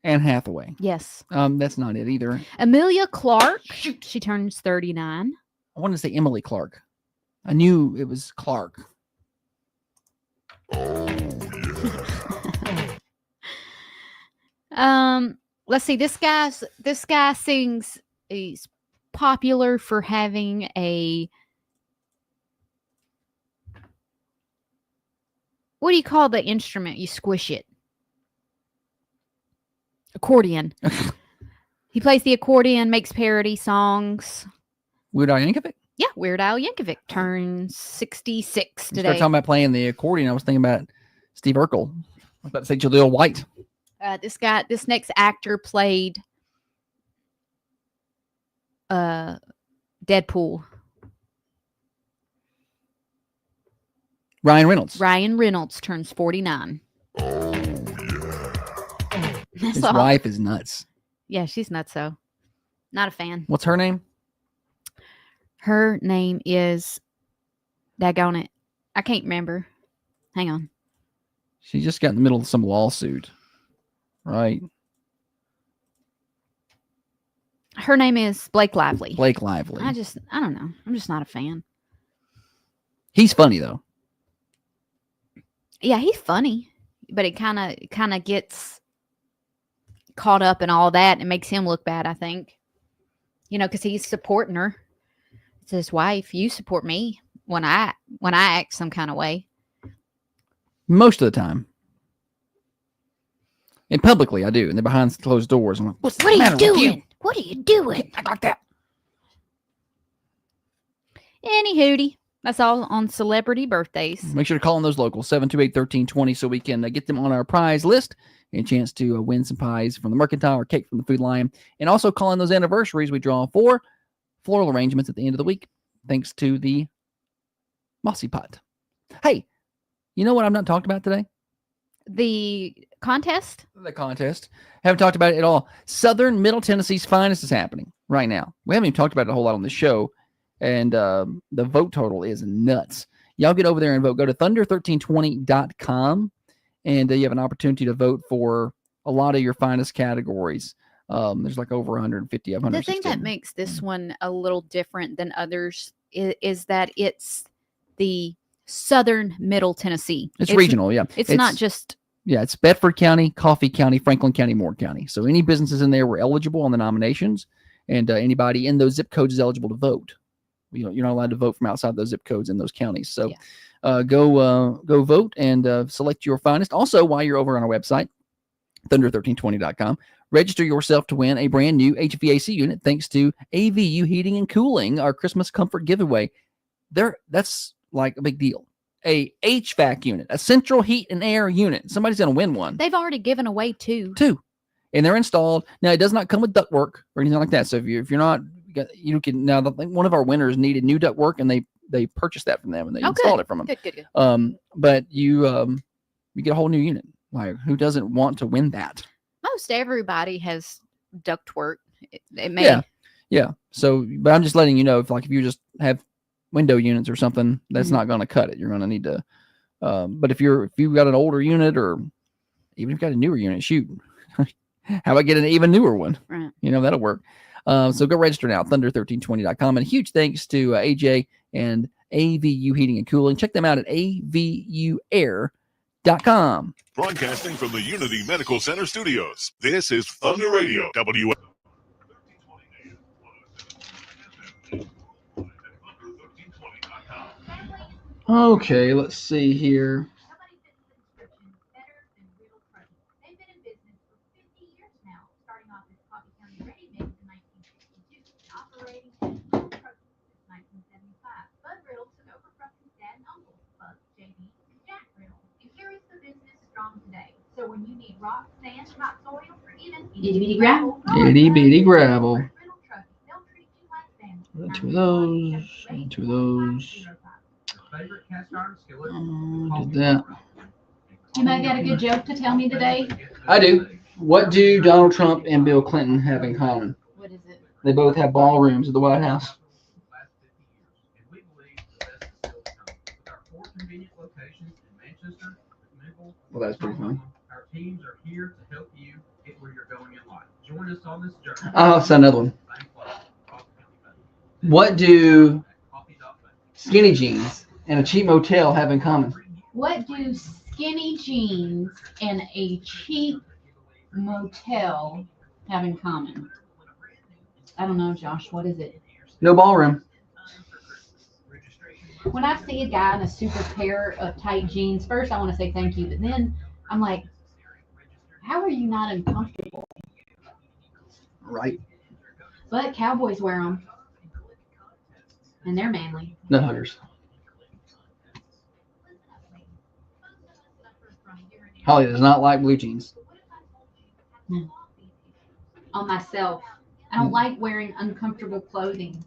Anne Hathaway. Yes. That's not it either. Emilia Clarke. She turns 39. I wanted to say Emily Clark. I knew it was Clark. Let's see. This guy sings. He's popular for having a. What do you call the instrument? You squish it. Accordion. He plays the accordion, makes parody songs. Weird Al Yankovic? Yeah, Weird Al Yankovic turns 66 You today. start talking about playing the accordion. I was thinking about Steve Urkel. I was about to say Jaleel White. This next actor played Deadpool. Ryan Reynolds. Ryan Reynolds turns 49. That's His all. wife is nuts. Yeah, she's nuts, though. Not a fan. What's her name? Her name is... Daggone it. I can't remember. Hang on. She just got in the middle of some lawsuit. Right? Her name is Blake Lively. Blake Lively. I don't know. I'm just not a fan. He's funny, though. Yeah, he's funny. But it kind of gets caught up in all that and makes him look bad, I think. You know, because he's supporting her. It's his wife. You support me when I act some kind of way. Most of the time. And publicly, I do. And then behind closed doors, I'm like, what's the What are matter you with doing? What are you doing? I got that. Any hootie. That's all on celebrity birthdays. Make sure to call in those locals, 728-1320, so we can get them on our prize list and a chance to win some pies from the Mercantile or cake from the Food Lion. And also call in those anniversaries we draw for floral arrangements at the end of the week, thanks to the Mossy Pot. Hey, you know what I've not talked about today? The contest? The contest. Haven't talked about it at all. Southern Middle Tennessee's Finest is happening right now. We haven't even talked about it a whole lot on the show. And the vote total is nuts. Y'all get over there and vote. Go to thunder1320.com. And you have an opportunity to vote for a lot of your finest categories. There's like over 150 of them. The thing that makes this one a little different than others is that it's the Southern Middle Tennessee. It's regional, yeah. It's not just... Yeah, it's Bedford County, Coffee County, Franklin County, Moore County. So any businesses in there were eligible on the nominations, and anybody in those zip codes is eligible to vote. You're not allowed to vote from outside those zip codes in those counties. So go vote and select your finest. Also, while you're over on our website, thunder1320.com, register yourself to win a brand new HVAC unit thanks to AVU Heating and Cooling, our Christmas comfort giveaway. That's like a big deal. A HVAC unit, a central heat and air unit. Somebody's going to win one. They've already given away two. And they're installed. Now, it does not come with ductwork or anything like that. So if you're not, you can now. One of our winners needed new ductwork, and they purchased that from them, and they installed it from them. Good. But you get a whole new unit. Like, who doesn't want to win that? Most everybody has ductwork. It may. Yeah. So, but I'm just letting you know, if you just have window units or something, that's not going to cut it. You're going to need to. But if you've got an older unit, or even if you've got a newer unit, shoot. How about getting an even newer one? Right. That'll work. So go register now, thunder1320.com. And a huge thanks to AJ and AVU Heating and Cooling. Check them out at avuair.com. Broadcasting from the Unity Medical Center studios. This is Thunder Radio. Okay, let's see here. So when you need rock, sand, topsoil, or even itty bitty gravel, Itty bitty gravel. Two of those. Did that. You might got a good joke to tell me today. I do. What do Donald Trump and Bill Clinton have in common? What is it? They both have ballrooms at the White House. Well, that's pretty funny. Our teams are here to help you get where you're going in life. Join us on this journey. I'll send another one. What do skinny jeans and a cheap motel have in common? What do skinny jeans and a cheap motel have in common? I don't know, Josh. What is it? No ballroom. When I see a guy in a super pair of tight jeans, first I want to say thank you, but then I'm like, how are you not uncomfortable? Right. But cowboys wear them, and they're manly. No huggers. Holly does not like blue jeans. On myself, I don't like wearing uncomfortable clothing.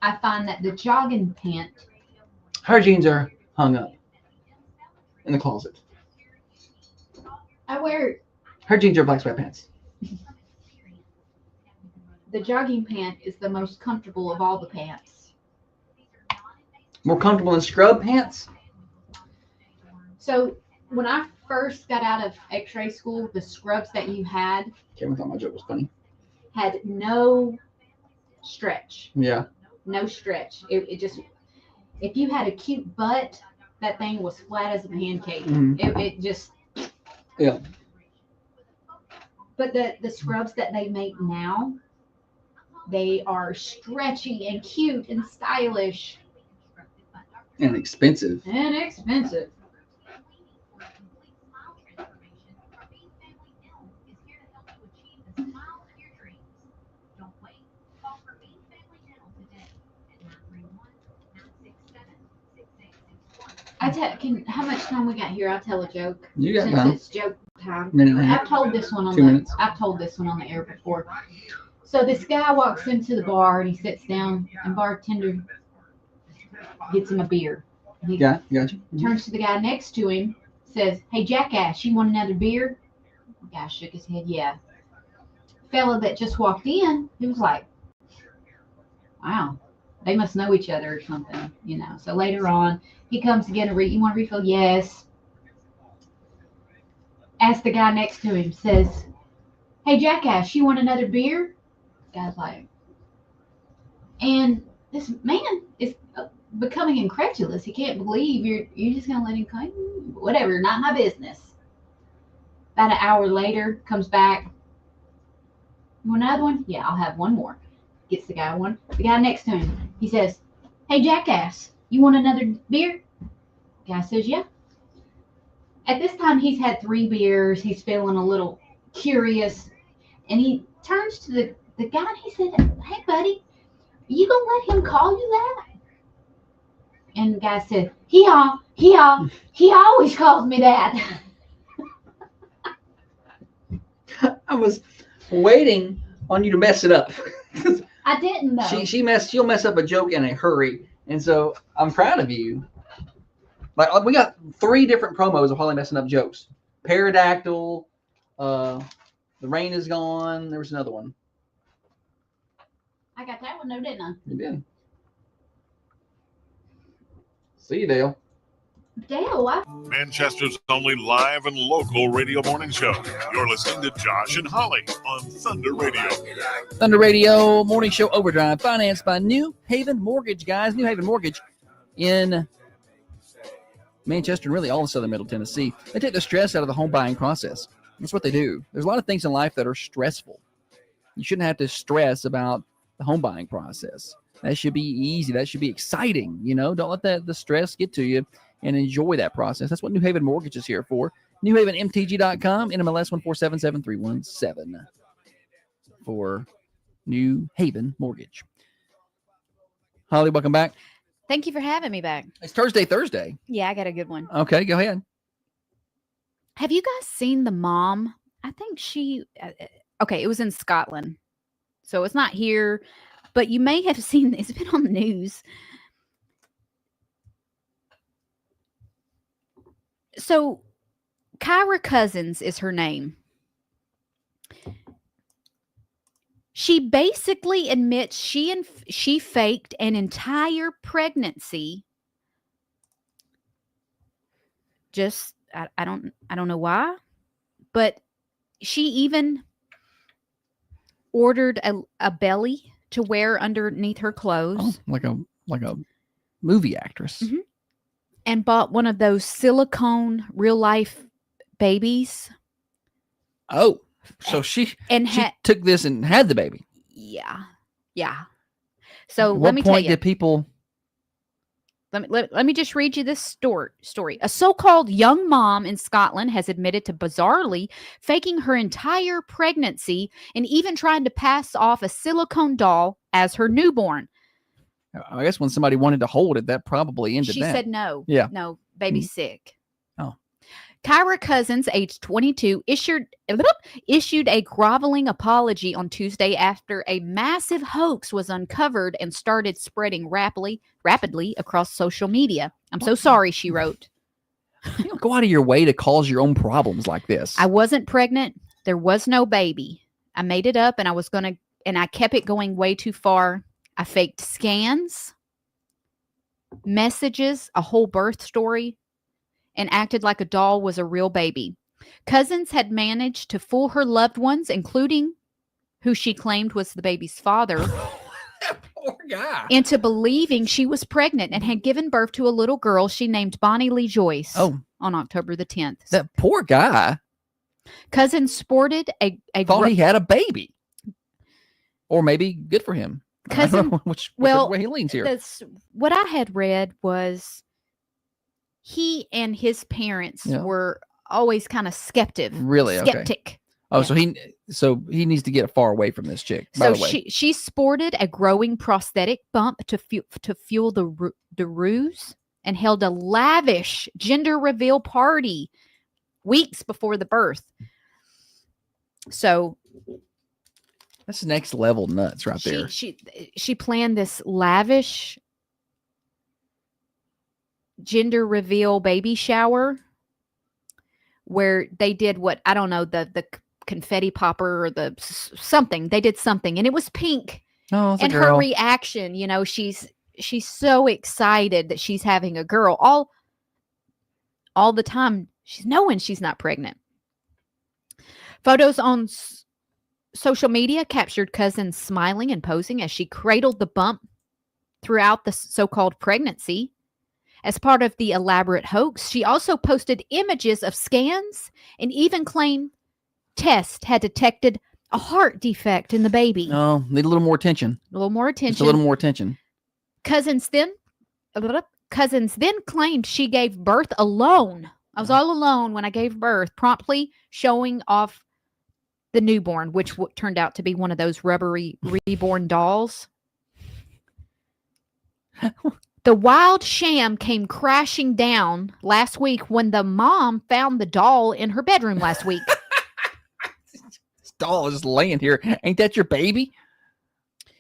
I find that the jogging pant. Her jeans are hung up in the closet. I wear Her jeans are black sweatpants. the jogging pant is the most comfortable of all the pants. More comfortable than scrub pants? So when I first got out of X-ray school, the scrubs that you had Cameron thought my joke was funny. had no stretch. Yeah. No stretch. It just, if you had a cute butt, that thing was flat as a pancake. It just. Yeah. But the scrubs that they make now, they are stretchy and cute and stylish. And expensive. And expensive. How much time we got here? I'll tell a joke. You got Since time. it's joke time. Minute and a half. I've told this one on 2 minutes. I've told this one on the air before. So this guy walks into the bar and he sits down, and bartender gets him a beer. He Gotcha. turns to the guy next to him, says, "Hey, jackass, you want another beer?" The guy shook his head, yeah. Fella that just walked in, he was like, wow, they must know each other or something, you know. So later on, he comes to get you want a refill? Yes. Asks the guy next to him, says, "Hey, jackass, you want another beer?" The guy's like, and this man is becoming incredulous. He can't believe you're just gonna let him come. Whatever, not my business. About an hour later, comes back. You want another one? Yeah, I'll have one more. Gets the guy one. The guy next to him, he says, "Hey, jackass, you want another beer?" The guy says, "Yeah." At this time, he's had 3 beers. He's feeling a little curious, and he turns to the guy and he said, "Hey, buddy, you gonna let him call you that?" And the guy said, he always calls me that." I was waiting on you to mess it up. I didn't though. She'll mess up a joke in a hurry, and so I'm proud of you. Like we got 3 different promos of Holly messing up jokes. Pterodactyl, the rain is gone. There was another one. I got that one, though, didn't I? You did. See you, Dale. Dale, what? Manchester's only live and local radio morning show. You're listening to Josh and Holly on Thunder Radio. Thunder Radio Morning Show Overdrive, financed by New Haven Mortgage, guys. New Haven Mortgage in Manchester and really all of Southern Middle Tennessee. They take the stress out of the home buying process. That's what they do. There's a lot of things in life that are stressful. You shouldn't have to stress about the home buying process. That should be easy. That should be exciting. You know, don't let the stress get to you and enjoy that process. That's what New Haven Mortgage is here for. NewHavenMTG.com, NMLS 1477317 for New Haven Mortgage. Holly, welcome back. Thank you for having me back. It's Thursday. Yeah, I got a good one. Okay, go ahead. Have you guys seen the mom? I think it was in Scotland. So it's not here, but you may have seen, it's been on the news. So Kyra Cousins is her name. She basically admits she faked an entire pregnancy. Just I don't know why, but she even ordered a belly to wear underneath her clothes. Oh, like a movie actress. Mm-hmm. And bought one of those silicone real life babies. Oh, so she took this and had the baby. Yeah. So At let me what tell point you. did people? Let me just read you this story. A so-called young mom in Scotland has admitted to bizarrely faking her entire pregnancy and even trying to pass off a silicone doll as her newborn. I guess when somebody wanted to hold it, that probably ended She that. said no. Yeah. No, baby's sick. Oh. Kyra Cousins, age 22, issued a groveling apology on Tuesday after a massive hoax was uncovered and started spreading rapidly across social media. "I'm so sorry," she wrote. You don't go out of your way to cause your own problems like this. "I wasn't pregnant. There was no baby. I made it up and I kept it going way too far. I faked scans, messages, a whole birth story, and acted like a doll was a real baby." Cousins had managed to fool her loved ones, including who she claimed was the baby's father, Poor guy. into believing she was pregnant and had given birth to a little girl she named Bonnie Lee Joyce on October the 10th. That poor guy. Cousins sported a thought he had a baby. Or maybe good for him. I don't know which way he leans here. What I had read was he and his parents were always kind of skeptic. Really? Okay. Skeptic. Oh, yeah. So he needs to get far away from this chick. By the way. She sported a growing prosthetic bump to fuel the ruse and held a lavish gender reveal party weeks before the birth. So that's next level nuts right there. She planned this lavish gender reveal baby shower where they did what, I don't know, the confetti popper or the something. They did something and it was pink. Oh, it's a and her girl. reaction, you know, she's so excited that she's having a girl all the time. She's knowing she's not pregnant. Photos on social media captured Cousins smiling and posing as she cradled the bump throughout the so-called pregnancy. As part of the elaborate hoax, she also posted images of scans and even claimed tests had detected a heart defect in the baby. Oh, need a little more attention. A little more attention. Just a little more attention. Cousins then claimed she gave birth alone. I was all alone when I gave birth, promptly showing off the newborn, which turned out to be one of those rubbery reborn dolls. The wild sham came crashing down last week when the mom found the doll in her bedroom last week. This doll is just laying here. Ain't that your baby?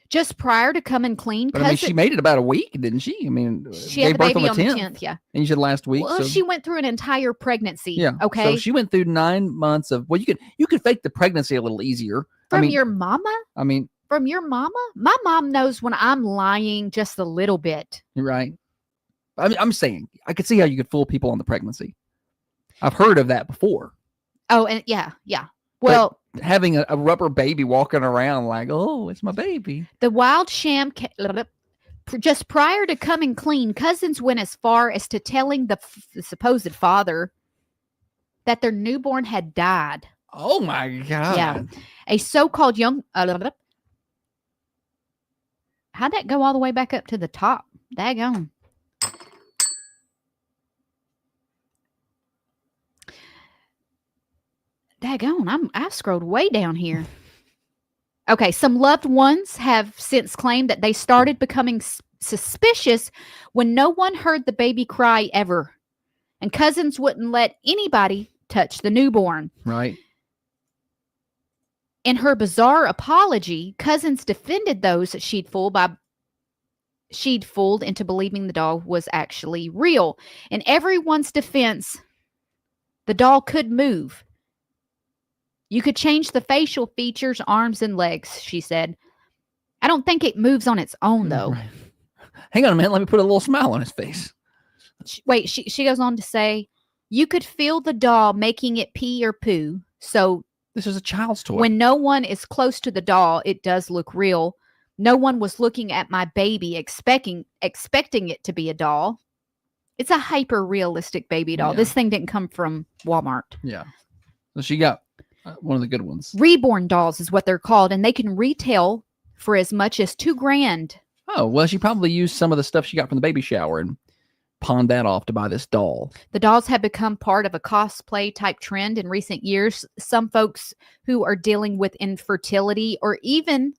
Just prior to coming clean. But I mean, she made it about a week, didn't she? I mean, she had the baby on the 10th, yeah. And you said last week. Well, so, she went through an entire pregnancy. yeah. Okay. So she went through 9 months of, well, you could fake the pregnancy a little easier. From your mama? I mean, from your mama? My mom knows when I'm lying just a little bit. You're right. I'm saying, I could see how you could fool people on the pregnancy. I've heard of that before. Oh, and yeah. Well, but having a rubber baby walking around like, oh, it's my baby. The wild sham, just prior to coming clean, Cousins went as far as to telling the supposed father that their newborn had died. Oh my God. Yeah. A so-called young, how'd that go all the way back up to the top? Daggone. Daggone, I scrolled way down here. Okay, some loved ones have since claimed that they started becoming suspicious when no one heard the baby cry ever. And Cousins wouldn't let anybody touch the newborn. Right. In her bizarre apology, Cousins defended those that she'd fooled into believing the doll was actually real. In everyone's defense, the doll could move. You could change the facial features, arms, and legs, she said. I don't think it moves on its own, though. Right. Hang on a minute. Let me put a little smile on his face. Wait, she goes on to say, you could feel the doll making it pee or poo. So this is a child's toy. When no one is close to the doll, it does look real. No one was looking at my baby expecting it to be a doll. It's a hyper-realistic baby doll. Yeah. This thing didn't come from Walmart. Yeah. So she got one of the good ones. Reborn dolls is what they're called, and they can retail for as much as $2,000. Oh, well, she probably used some of the stuff she got from the baby shower and pawned that off to buy this doll. The dolls have become part of a cosplay type trend in recent years. Some folks who are dealing with infertility or even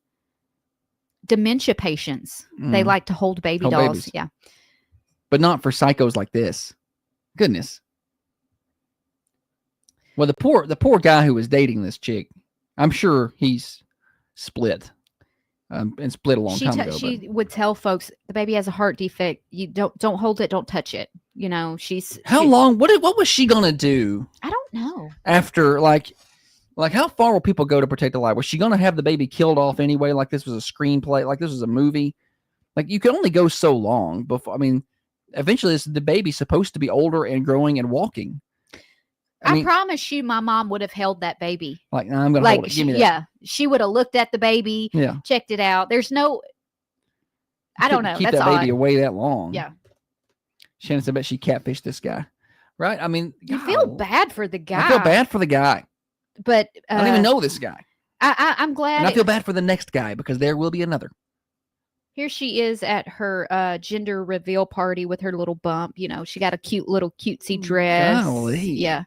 dementia patients, they like to hold baby dolls. Babies. Yeah. But not for psychos like this. Goodness. Well, the poor guy who was dating this chick, I'm sure he's split. And split a long time ago. She would tell folks the baby has a heart defect. You don't hold it, don't touch it. You know, how long? What was she gonna do? I don't know. After like how far will people go to protect the life? Was she gonna have the baby killed off anyway? Like this was a screenplay? Like this was a movie? Like you can only go so long before. I mean, eventually the baby's supposed to be older and growing and walking. I promise you, my mom would have held that baby. Like, I'm going to hold it. Give me that. Yeah. She would have looked at the baby, checked it out. There's no, I don't know. Keep That's that baby odd. away that long. Yeah. Shannon said, I bet she catfished this guy. Right? I mean, you feel bad for the guy. I feel bad for the guy. But I don't even know this guy. I'm glad. And I feel bad for the next guy because there will be another. Here she is at her gender reveal party with her little bump. You know, she got a cute little cutesy dress. Golly. Yeah.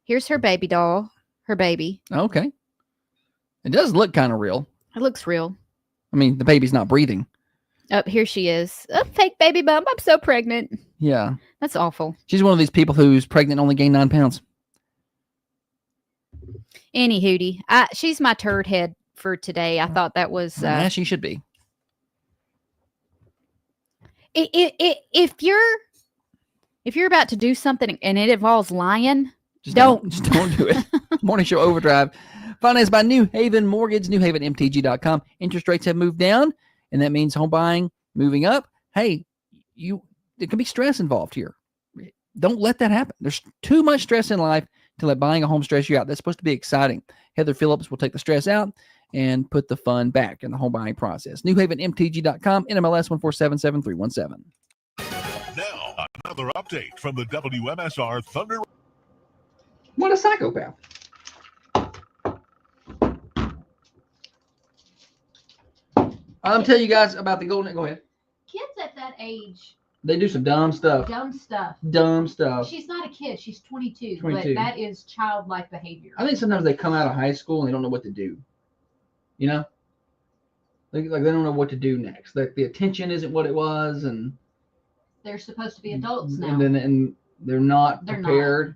Here's her baby doll. Her baby. Okay. It does look kind of real. It looks real. I mean, the baby's not breathing. Oh, here she is. Oh, fake baby bump. I'm so pregnant. Yeah. That's awful. She's one of these people who's pregnant and only gained 9 pounds. Any hootie. She's my turd head for today. I thought that was... yeah, she should be. If you're about to do something and it involves lying, Just don't do it. Morning Show Overdrive. Financed by New Haven Mortgage, newhavenmtg.com. Interest rates have moved down, and that means home buying moving up. Hey, there can be stress involved here. Don't let that happen. There's too much stress in life to let buying a home stress you out. That's supposed to be exciting. Heather Phillips will take the stress out and put the fun back in the home buying process. newhavenmtg.com, NMLS 1477317. Now, another update from the WMSR Thunder. What a psychopath. I'll tell you guys about the golden. Go ahead. Kids at that age, They do some dumb stuff. dumb stuff. Dumb stuff. She's not a kid. She's 22, 22. but that is childlike behavior. I think sometimes they come out of high school and they don't know what to do. You know? Like they don't know what to do next. Like the attention isn't what it was, and They're supposed to be adults now. and they're not They're not. prepared.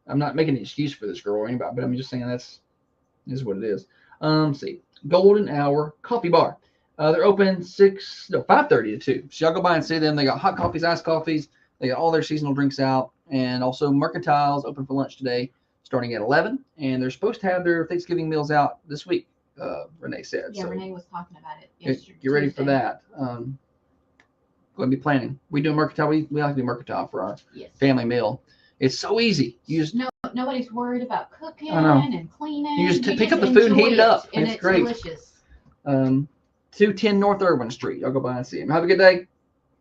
I'm not making an excuse for this girl or anybody, but I'm just saying this is what it is. Let's see. Golden Hour Coffee Bar. They're open 5:30 to 2. So y'all go by and see them. They got hot coffees, iced coffees. They got all their seasonal drinks out, and also Mercantile's open for lunch today, starting at 11. And they're supposed to have their Thanksgiving meals out this week. Renee said. Yeah, so Renee was talking about it get yesterday. ready for that. Go ahead and be planning. We do Mercantile. We like to do Mercantile for our Yes. family meal. It's so easy. You just Nobody's worried about cooking I know. and cleaning. You just pick up the food and heat it enjoy up. and It's great. Delicious. 210 North Irwin Street. Y'all go by and see him. Have a good day.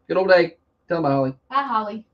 Good old day. Tell them about Holly. Bye, Holly.